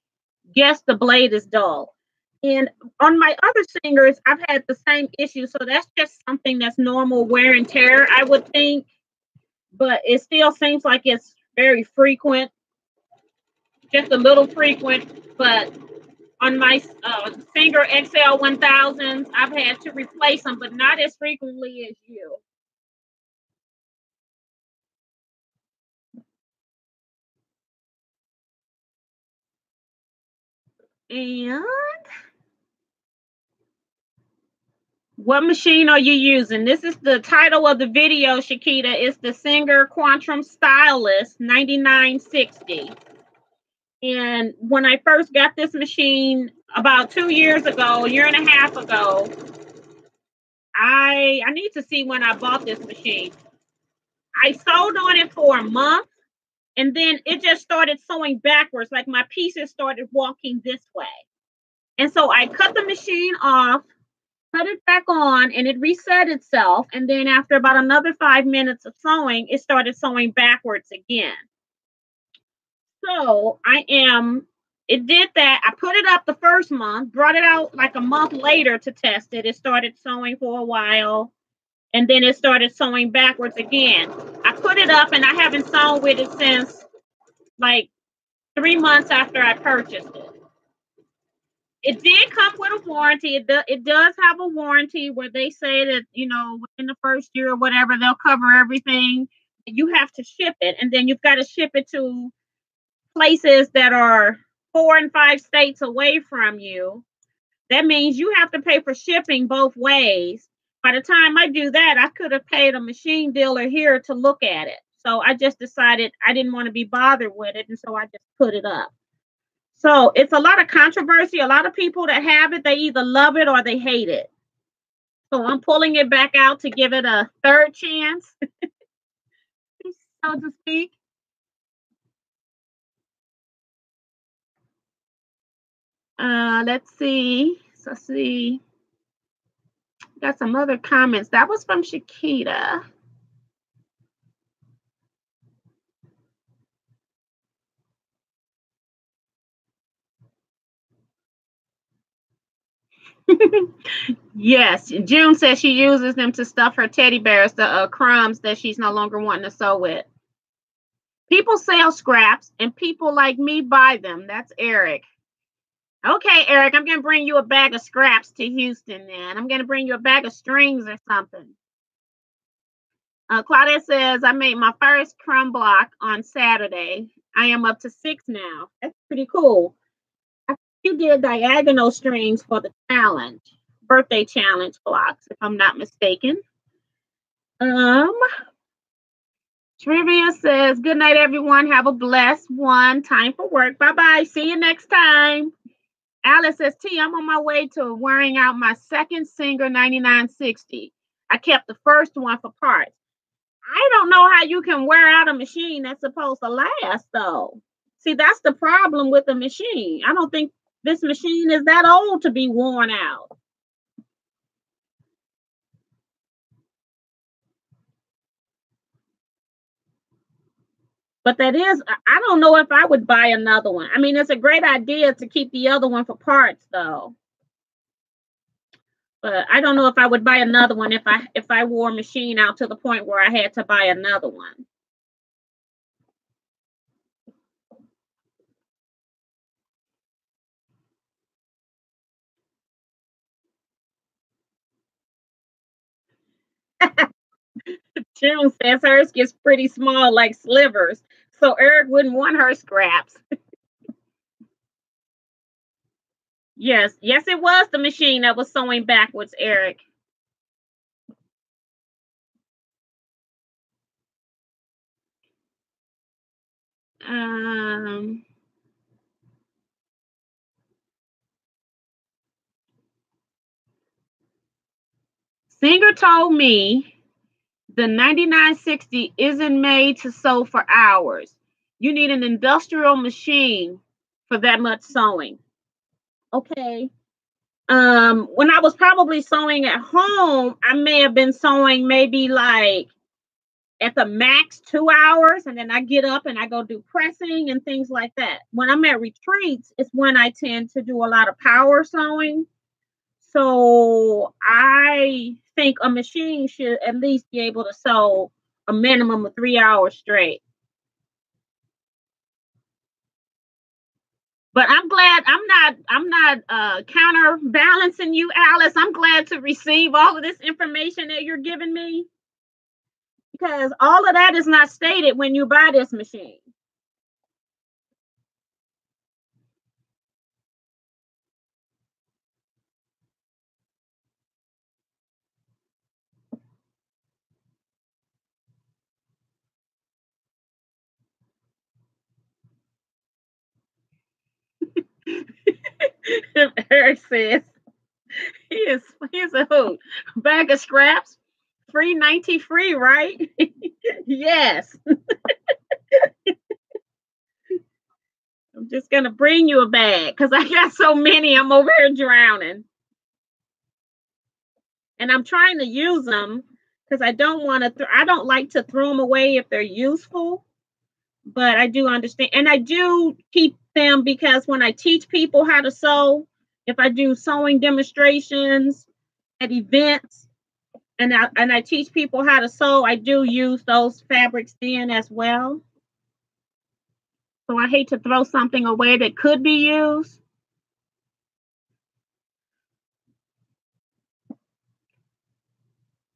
Guess the blade is dull. And on my other singers, I've had the same issue. So that's just something that's normal wear and tear, I would think. But it still seems like it's very frequent, just a little frequent. But on my Singer XL 1000s, I've had to replace them, but not as frequently as you. And what machine are you using? This is the title of the video, Shakita. It's the Singer Quantrum Stylist 9960. And when I first got this machine about 2 years ago, a year and a half ago, I need to see when I bought this machine. I sewed on it for a month, and then it just started sewing backwards, like my pieces started walking this way. And so I cut the machine off, put it back on, and it reset itself. And then after about another 5 minutes of sewing, it started sewing backwards again. So it did that. I put it up the first month, brought it out like a month later to test it. It started sewing for a while, and then it started sewing backwards again. I put it up, and I haven't sewn with it since like 3 months after I purchased it. It did come with a warranty. It does have a warranty where they say that, within the first year or whatever, they'll cover everything. You have to ship it, and then you've got to ship it to places that are 4 and 5 states away from you. That means you have to pay for shipping both ways. By the time I do that, I could have paid a machine dealer here to look at it. So I just decided I didn't want to be bothered with it, and so I just put it up. So it's a lot of controversy. A lot of people that have it, they either love it or they hate it. So I'm pulling it back out to give it a third chance, so to speak. Let's see. Got some other comments. That was from Shakita. Yes, June says she uses them to stuff her teddy bears, the crumbs that she's no longer wanting to sew with. People sell scraps, and people like me buy them. That's Eric. Okay, Eric, I'm going to bring you a bag of scraps to Houston, then. I'm going to bring you a bag of strings or something. Claudette says, I made my first crumb block on Saturday. I am up to 6 now. That's pretty cool. You did diagonal strings for the challenge, birthday challenge blocks, if I'm not mistaken. Trivia says, good night, everyone. Have a blessed one. Time for work. Bye-bye. See you next time. Alice says, T, I'm on my way to wearing out my second Singer 9960. I kept the first one for parts. I don't know how you can wear out a machine that's supposed to last, though. See, that's the problem with the machine. I don't think this machine is that old to be worn out. But that is, I don't know if I would buy another one. I mean, it's a great idea to keep the other one for parts, though. But I don't know if I would buy another one if I wore a machine out to the point where I had to buy another one. June says hers gets pretty small, like slivers. So Eric wouldn't want her scraps. Yes, yes, it was the machine that was sewing backwards, Eric. Singer told me the 9960 isn't made to sew for hours. You need an industrial machine for that much sewing. Okay. When I was probably sewing at home, I may have been sewing maybe like at the max 2 hours, and then I get up and I go do pressing and things like that. When I'm at retreats, it's when I tend to do a lot of power sewing. So I think a machine should at least be able to sew a minimum of 3 hours straight. But I'm glad I'm not counterbalancing you, Alice. I'm glad to receive all of this information that you're giving me, because all of that is not stated when you buy this machine. Eric says he's a hoot. Bag of scraps, free 90 free, right? Yes. I'm just gonna bring you a bag because I got so many. I'm over here drowning, and I'm trying to use them because I don't want to. I don't like to throw them away if they're useful. But I do understand, and I do keep them because when I teach people how to sew, if I do sewing demonstrations at events, and I teach people how to sew, I do use those fabrics then as well. So I hate to throw something away that could be used.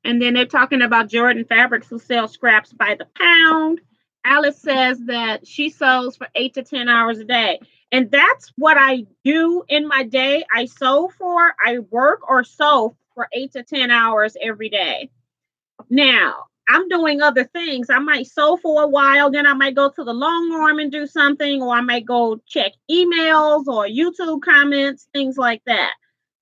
And then they're talking about Jordan Fabrics who sell scraps by the pound. Alice says that she sews for 8 to 10 hours a day. And that's what I do in my day. I work or sew for 8 to 10 hours every day. Now, I'm doing other things. I might sew for a while, then I might go to the long arm and do something, or I might go check emails or YouTube comments, things like that.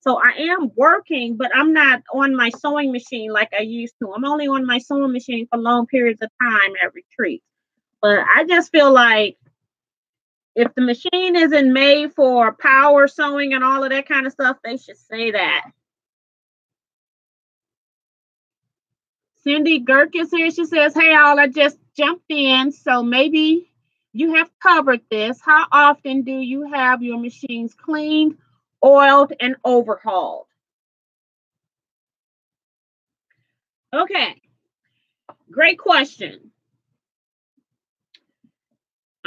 So I am working, but I'm not on my sewing machine like I used to. I'm only on my sewing machine for long periods of time at retreat. But I just feel like if the machine isn't made for power sewing and all of that kind of stuff, they should say that. Cindy Girk is here. She says, hey, all, I just jumped in, so maybe you have covered this. How often do you have your machines cleaned, oiled, and overhauled? Okay, great question.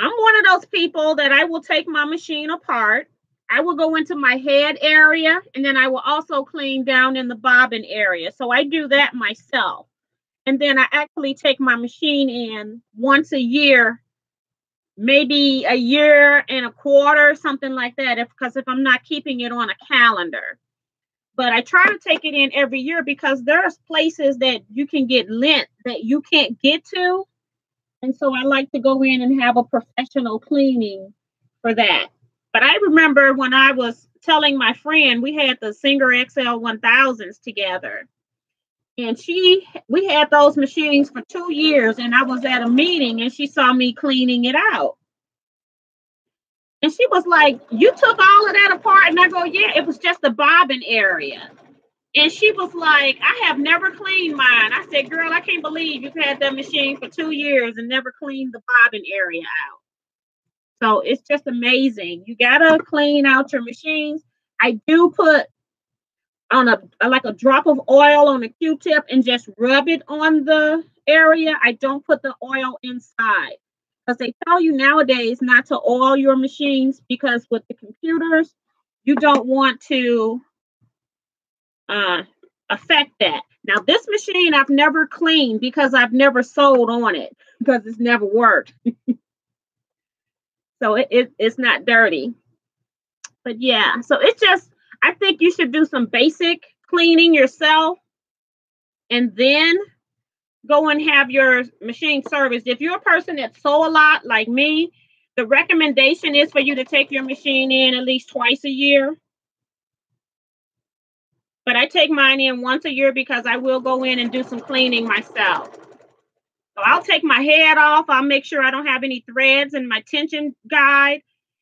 I'm one of those people that I will take my machine apart. I will go into my head area, and then I will also clean down in the bobbin area. So I do that myself. And then I actually take my machine in once a year, maybe a year and a quarter, something like that, because if I'm not keeping it on a calendar. But I try to take it in every year because there's places that you can get lint that you can't get to. And so I like to go in and have a professional cleaning for that. But I remember when I was telling my friend, we had the Singer XL 1000s together. And we had those machines for 2 years, and I was at a meeting and she saw me cleaning it out. And she was like, you took all of that apart? And I go, yeah, it was just the bobbin area. And she was like, I have never cleaned mine. I said, girl, I can't believe you've had that machine for 2 years and never cleaned the bobbin area out. So it's just amazing. You got to clean out your machines. I do put on a drop of oil on a Q-tip and just rub it on the area. I don't put the oil inside because they tell you nowadays not to oil your machines because with the computers, you don't want to affect that. Now, this machine I've never cleaned because I've never sewed on it because it's never worked. So it's not dirty. But yeah, so it's just, I think you should do some basic cleaning yourself and then go and have your machine serviced. If you're a person that sew a lot like me, the recommendation is for you to take your machine in at least twice a year. But I take mine in once a year because I will go in and do some cleaning myself. So I'll take my head off. I'll make sure I don't have any threads in my tension guide.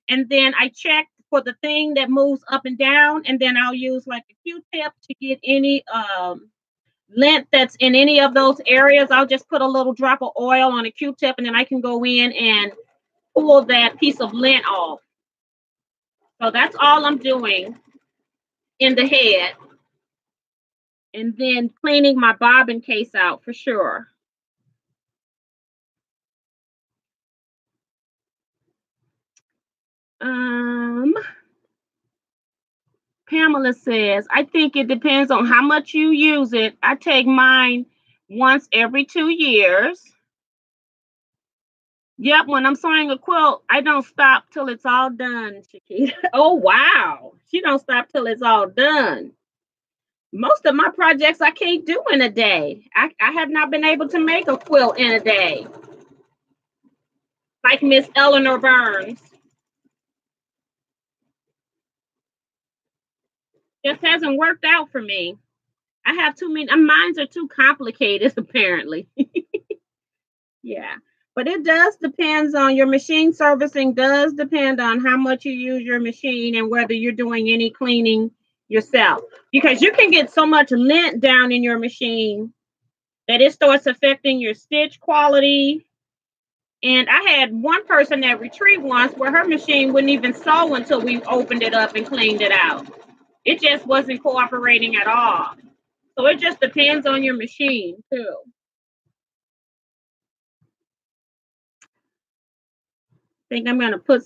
And then I check for the thing that moves up and down. And then I'll use like a Q-tip to get any lint that's in any of those areas. I'll just put a little drop of oil on a Q-tip and then I can go in and pull that piece of lint off. So that's all I'm doing in the head. And then cleaning my bobbin case out for sure. Pamela says, I think it depends on how much you use it. I take mine once every 2 years. Yep, when I'm sewing a quilt, I don't stop till it's all done, Chiquita. Oh, wow. She don't stop till it's all done. Most of my projects I can't do in a day. I have not been able to make a quilt in a day. Like Miss Eleanor Burns. Just hasn't worked out for me. I have too many, mines are too complicated, apparently. Yeah. But it does depends on your machine servicing does depend on how much you use your machine and whether you're doing any cleaning yourself. Because you can get so much lint down in your machine that it starts affecting your stitch quality. And I had one person at retreat once where her machine wouldn't even sew until we opened it up and cleaned it out. It just wasn't cooperating at all. So it just depends on your machine too. I think I'm going to put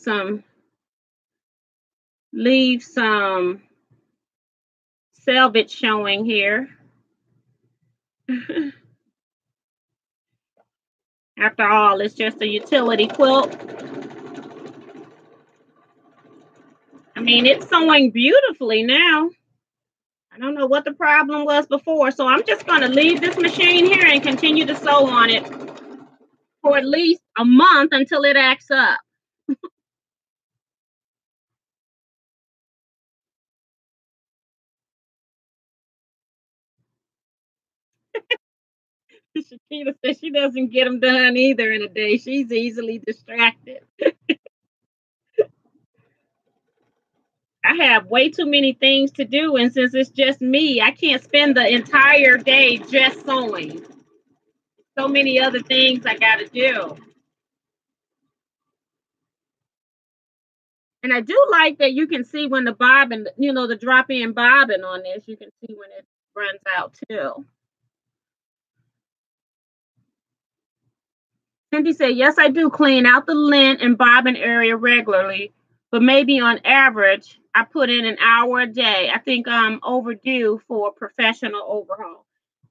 leave some selvage showing here. After all, it's just a utility quilt. I mean, it's sewing beautifully now. I don't know what the problem was before, so I'm just going to leave this machine here and continue to sew on it for at least a month until it acts up. Shakita says she doesn't get them done either in a day. She's easily distracted. I have way too many things to do, and since it's just me, I can't spend the entire day just sewing. So many other things I got to do. And I do like that you can see when the bobbin, the drop-in bobbin on this, you can see when it runs out too. Cindy said, yes, I do clean out the lint and bobbin area regularly, but maybe on average, I put in an hour a day. I think I'm overdue for a professional overhaul.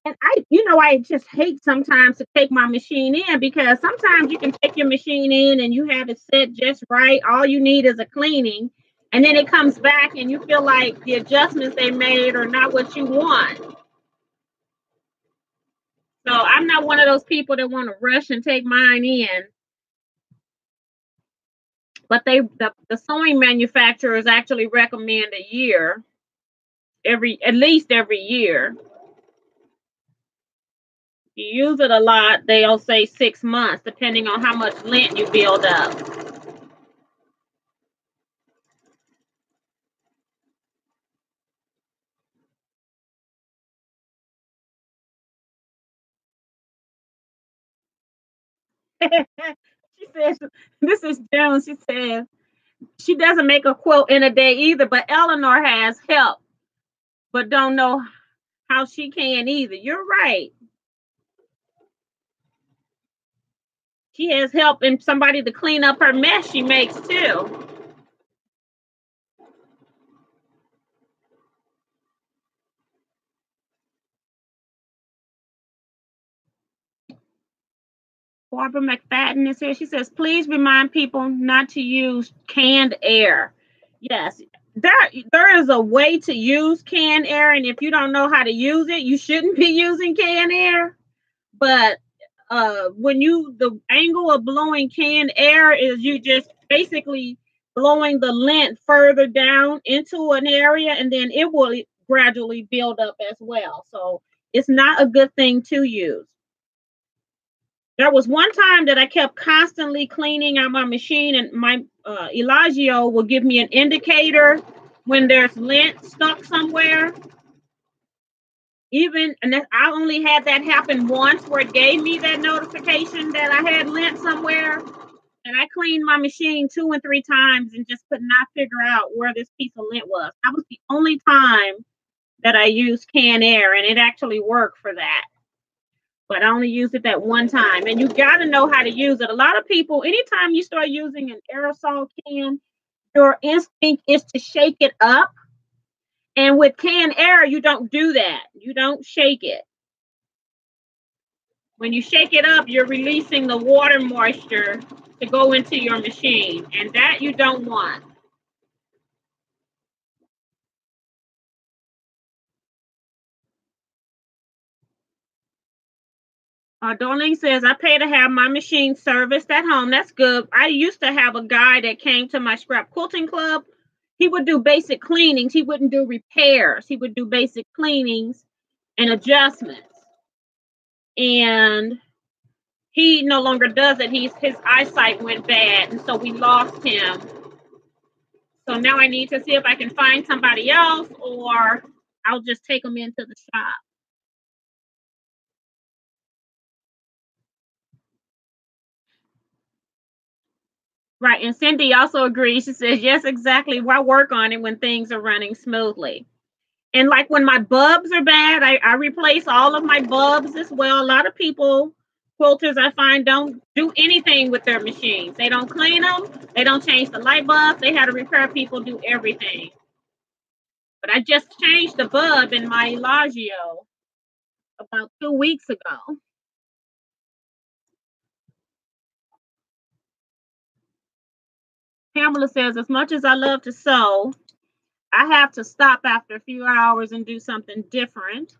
And I just hate sometimes to take my machine in because sometimes you can take your machine in and you have it set just right. All you need is a cleaning. And then it comes back and you feel like the adjustments they made are not what you want. So I'm not one of those people that want to rush and take mine in. But the sewing manufacturers actually recommend a year, at least every year. If you use it a lot, they'll say 6 months, depending on how much lint you build up. She says, this is Joan. She says, she doesn't make a quilt in a day either, but Eleanor has help, but don't know how she can either. You're right. She has help and somebody to clean up her mess she makes too. Barbara McFadden is here. She says, please remind people not to use canned air. Yes, there is a way to use canned air, and if you don't know how to use it, you shouldn't be using canned air. But when the angle of blowing canned air is you just basically blowing the lint further down into an area, and then it will gradually build up as well. So it's not a good thing to use. There was one time that I kept constantly cleaning out my machine, and my Elagio will give me an indicator when there's lint stuck somewhere. I only had that happen once, where it gave me that notification that I had lint somewhere. And I cleaned my machine 2 and 3 times and just could not figure out where this piece of lint was. That was the only time that I used canned air, and it actually worked for that. But I only used it that one time. And you got to know how to use it. A lot of people, anytime you start using an aerosol can, your instinct is to shake it up. And with canned air, you don't do that. You don't shake it. When you shake it up, you're releasing the water moisture to go into your machine. And that you don't want. Darlene says, I pay to have my machine serviced at home. That's good. I used to have a guy that came to my scrap quilting club. He would do basic cleanings. He wouldn't do repairs. He would do basic cleanings and adjustments. And he no longer does it. His eyesight went bad, and so we lost him. So now I need to see if I can find somebody else, or I'll just take him into the shop. Right, and Cindy also agrees. She says, yes, exactly. Why work on it when things are running smoothly? And like when my bulbs are bad, I replace all of my bulbs as well. A lot of people, quilters, I find, don't do anything with their machines. They don't clean them. They don't change the light bulbs. They had to repair people do everything. But I just changed the bulb in my Elagio about 2 weeks ago. Pamela says, as much as I love to sew, I have to stop after a few hours and do something different.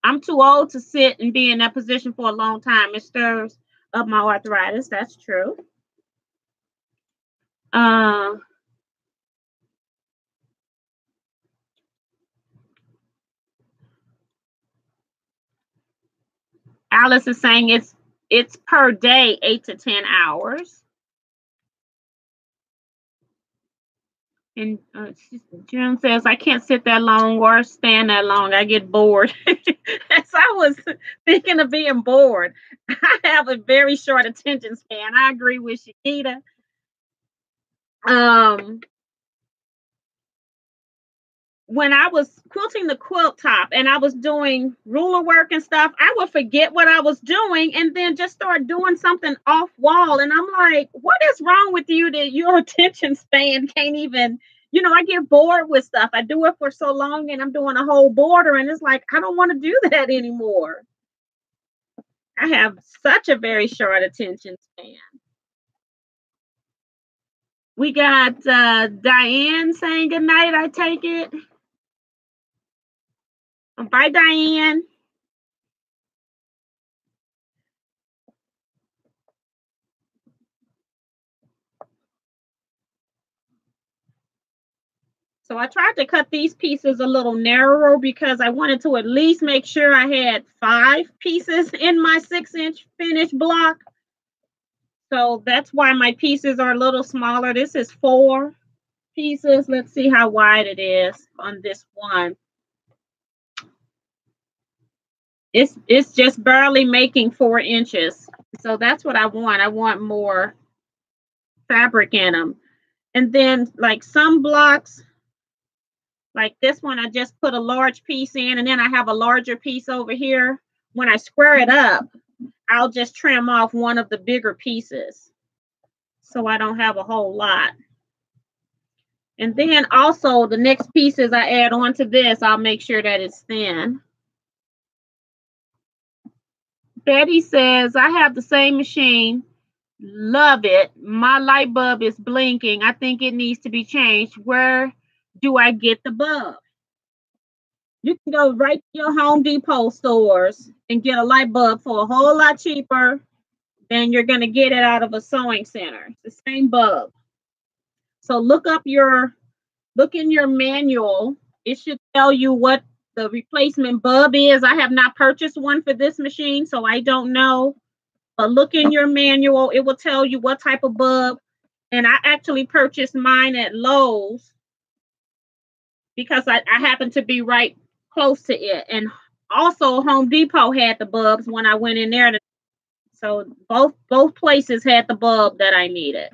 I'm too old to sit and be in that position for a long time. It stirs up my arthritis. That's true. Alice is saying it's per day, 8 to 10 hours. And June says, I can't sit that long or stand that long. I get bored. As I was thinking of being bored, I have a very short attention span. I agree with Shakita. When I was quilting the quilt top and I was doing ruler work and stuff, I would forget what I was doing and then just start doing something off wall. And I'm like, what is wrong with you that your attention span can't even, I get bored with stuff. I do it for so long and I'm doing a whole border and it's like, I don't want to do that anymore. I have such a very short attention span. We got Diane saying good night, I take it. Bye, Diane. So I tried to cut these pieces a little narrower because I wanted to at least make sure I had 5 pieces in my 6-inch finished block. So that's why my pieces are a little smaller. This is 4 pieces. Let's see how wide it is on this one. It's just barely making 4 inches. So that's what I want. I want more fabric in them. And then like some blocks, like this one, I just put a large piece in and then I have a larger piece over here. When I square it up, I'll just trim off one of the bigger pieces so I don't have a whole lot. And then also the next pieces I add on to this, I'll make sure that it's thin. Betty says, I have the same machine. Love it. My light bulb is blinking. I think it needs to be changed. Where do I get the bulb? You can go right to your Home Depot stores and get a light bulb for a whole lot cheaper than you're going to get it out of a sewing center. It's the same bulb. So look in your manual. It should tell you what the replacement bulb is. I have not purchased one for this machine, so I don't know. But look in your manual. It will tell you what type of bulb. And I actually purchased mine at Lowe's because I happened to be right close to it. And also Home Depot had the bulbs when I went in there. So both places had the bulb that I needed.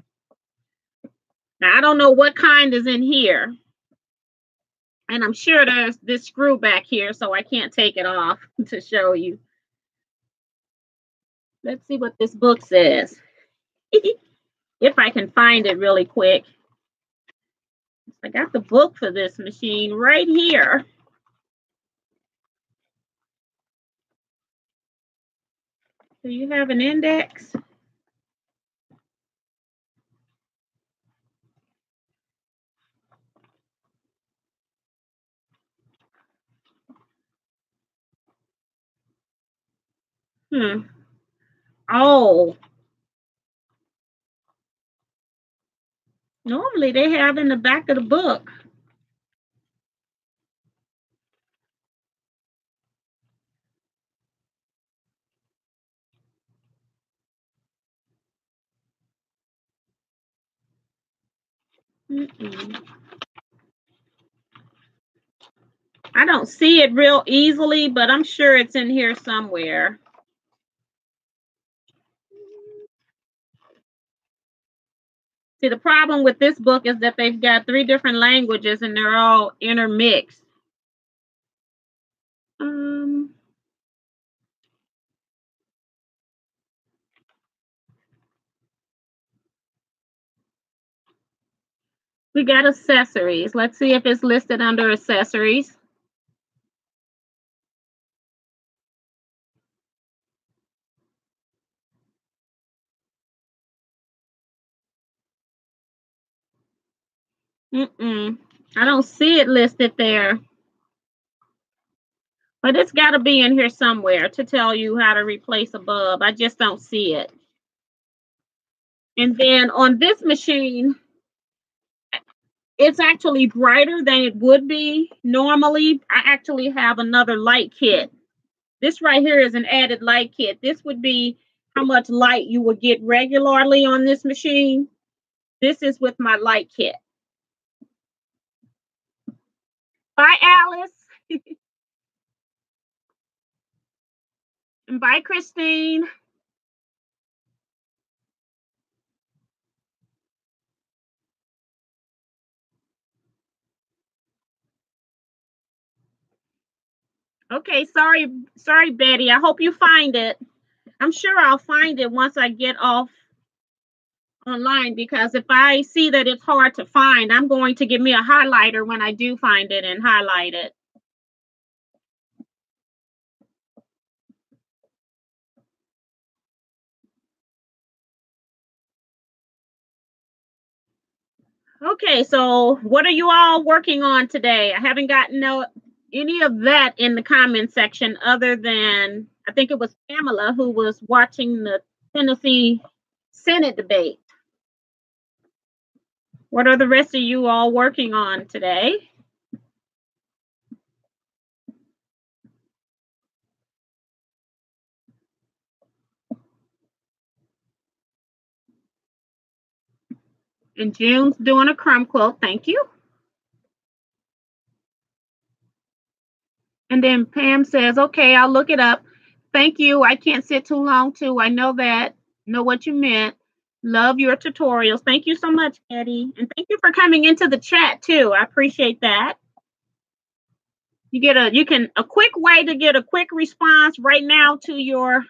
Now, I don't know what kind is in here. And I'm sure there's this screw back here, so I can't take it off to show you. Let's see what this book says. If I can find it really quick. I got the book for this machine right here. Do you have an index? Oh. Normally they have in the back of the book. I don't see it real easily, but I'm sure it's in here somewhere. See, the problem with this book is that they've got 3 different languages and they're all intermixed. We got accessories. Let's see if it's listed under accessories. I don't see it listed there. But it's got to be in here somewhere to tell you how to replace a bulb. I just don't see it. And then on this machine, it's actually brighter than it would be normally. I actually have another light kit. This right here is an added light kit. This would be how much light you would get regularly on this machine. This is with my light kit. Bye, Alice. And bye, Christine. Okay, sorry, Betty. I hope you find it. I'm sure I'll find it once I get off online, because if I see that it's hard to find, I'm going to give me a highlighter when I do find it and highlight it. Okay, so what are you all working on today? I haven't gotten any of that in the comment section, other than I think it was Pamela who was watching the Tennessee Senate debate. What are the rest of you all working on today? And June's doing a crumb quilt. Thank you. And then Pam says, okay, I'll look it up. Thank you. I can't sit too long too. I know that. Know what you meant. Love your tutorials. Thank you so much, Eddie. And thank you for coming into the chat too. I appreciate that. You get a quick way to get a quick response right now to your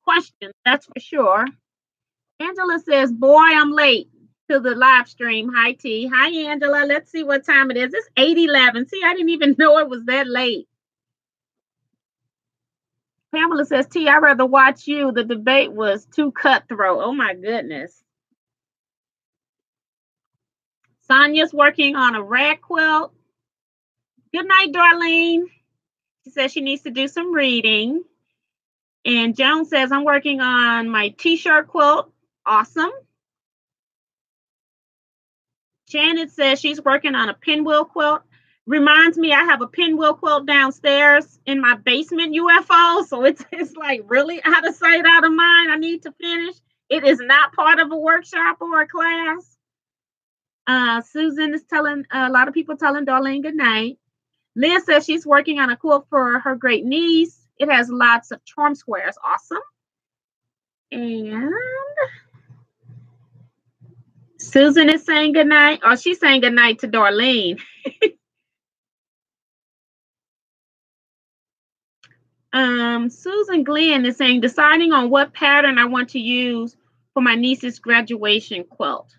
questions. That's for sure. Angela says, boy, I'm late to the live stream. Hi, T. Hi, Angela. Let's see what time it is. It's 8:11. See, I didn't even know it was that late. Pamela says, T, I'd rather watch you. The debate was too cutthroat. Oh, my goodness. Sonia's working on a rag quilt. Good night, Darlene. She says she needs to do some reading. And Joan says, I'm working on my t-shirt quilt. Awesome. Janet says she's working on a pinwheel quilt. Reminds me, I have a pinwheel quilt downstairs in my basement UFO. So it's like really out of sight, out of mind. I need to finish. It is not part of a workshop or a class. Susan is telling a lot of people telling Darlene good night. Liz says she's working on a quilt for her great niece. It has lots of charm squares. Awesome. And Susan is saying good night. Oh, she's saying good night to Darlene. Susan Glenn is saying deciding on what pattern I want to use for my niece's graduation quilt.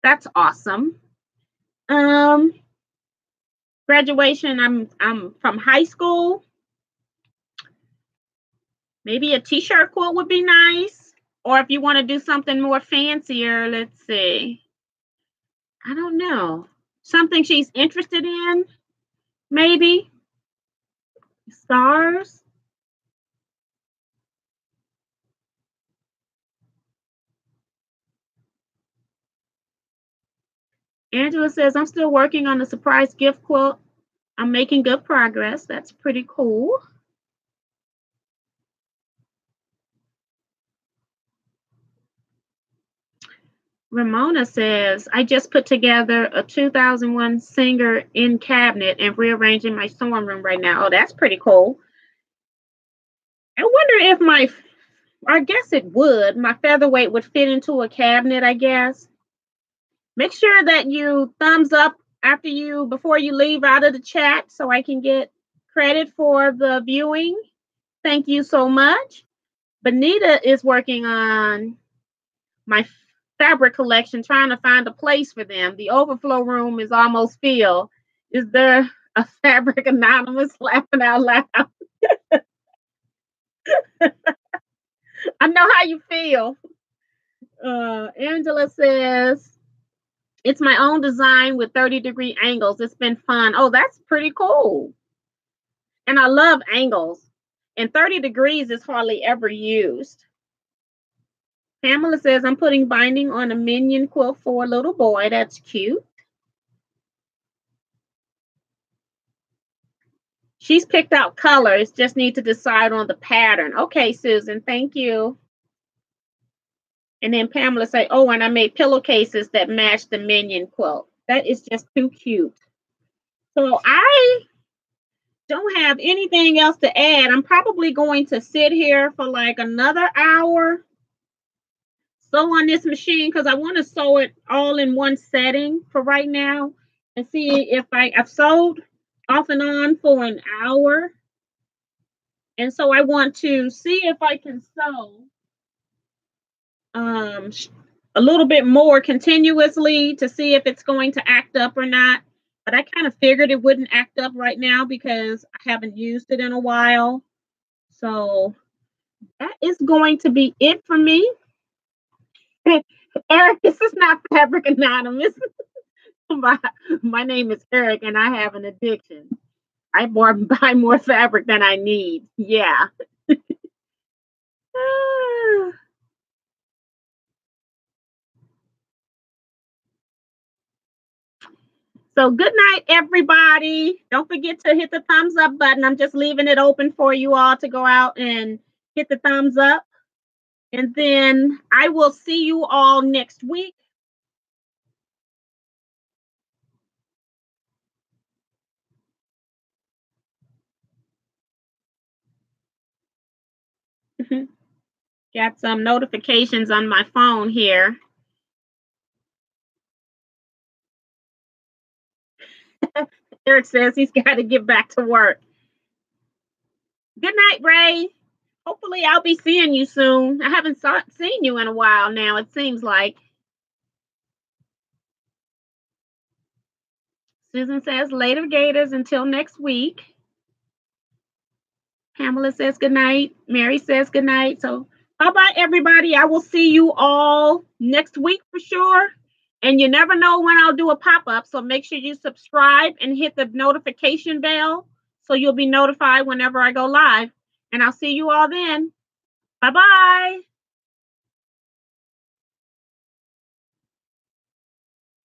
That's awesome. Graduation, I'm from high school. Maybe a t-shirt quilt would be nice. Or if you want to do something more fancier, let's see. I don't know. Something she's interested in, maybe. Stars. Angela says, I'm still working on the surprise gift quilt. I'm making good progress. That's pretty cool. Ramona says, I just put together a 2001 Singer in cabinet and rearranging my sewing room right now. Oh, that's pretty cool. I wonder if I guess it would. My featherweight would fit into a cabinet, I guess. Make sure that you thumbs up before you leave out of the chat so I can get credit for the viewing. Thank you so much. Benita is working on my fabric collection, trying to find a place for them. The overflow room is almost filled. Is there a fabric anonymous laughing out loud? I know how you feel. Angela says, it's my own design with 30-degree angles. It's been fun. Oh, that's pretty cool. And I love angles. And 30 degrees is hardly ever used. Pamela says, I'm putting binding on a minion quilt for a little boy. That's cute. She's picked out colors, just need to decide on the pattern. Okay, Susan, thank you. And then Pamela say, oh, and I made pillowcases that match the minion quilt. That is just too cute. So I don't have anything else to add. I'm probably going to sit here for like another hour. Sew on this machine because I want to sew it all in one setting for right now and see if I've sewed off and on for an hour. And so I want to see if I can sew a little bit more continuously to see if it's going to act up or not. But I kind of figured it wouldn't act up right now because I haven't used it in a while. So that is going to be it for me. Eric, this is not Fabric Anonymous. My name is Eric and I have an addiction. I buy more fabric than I need. Yeah. So good night, everybody. Don't forget to hit the thumbs up button. I'm just leaving it open for you all to go out and hit the thumbs up. And then I will see you all next week. Got some notifications on my phone here. Eric says he's got to get back to work. Good night, Ray. Hopefully I'll be seeing you soon. I haven't seen you in a while now, it seems like. Susan says, later, Gators, until next week. Pamela says good night. Mary says good night. So bye-bye, everybody. I will see you all next week for sure. And you never know when I'll do a pop-up. So make sure you subscribe and hit the notification bell so you'll be notified whenever I go live. And I'll see you all then. Bye-bye.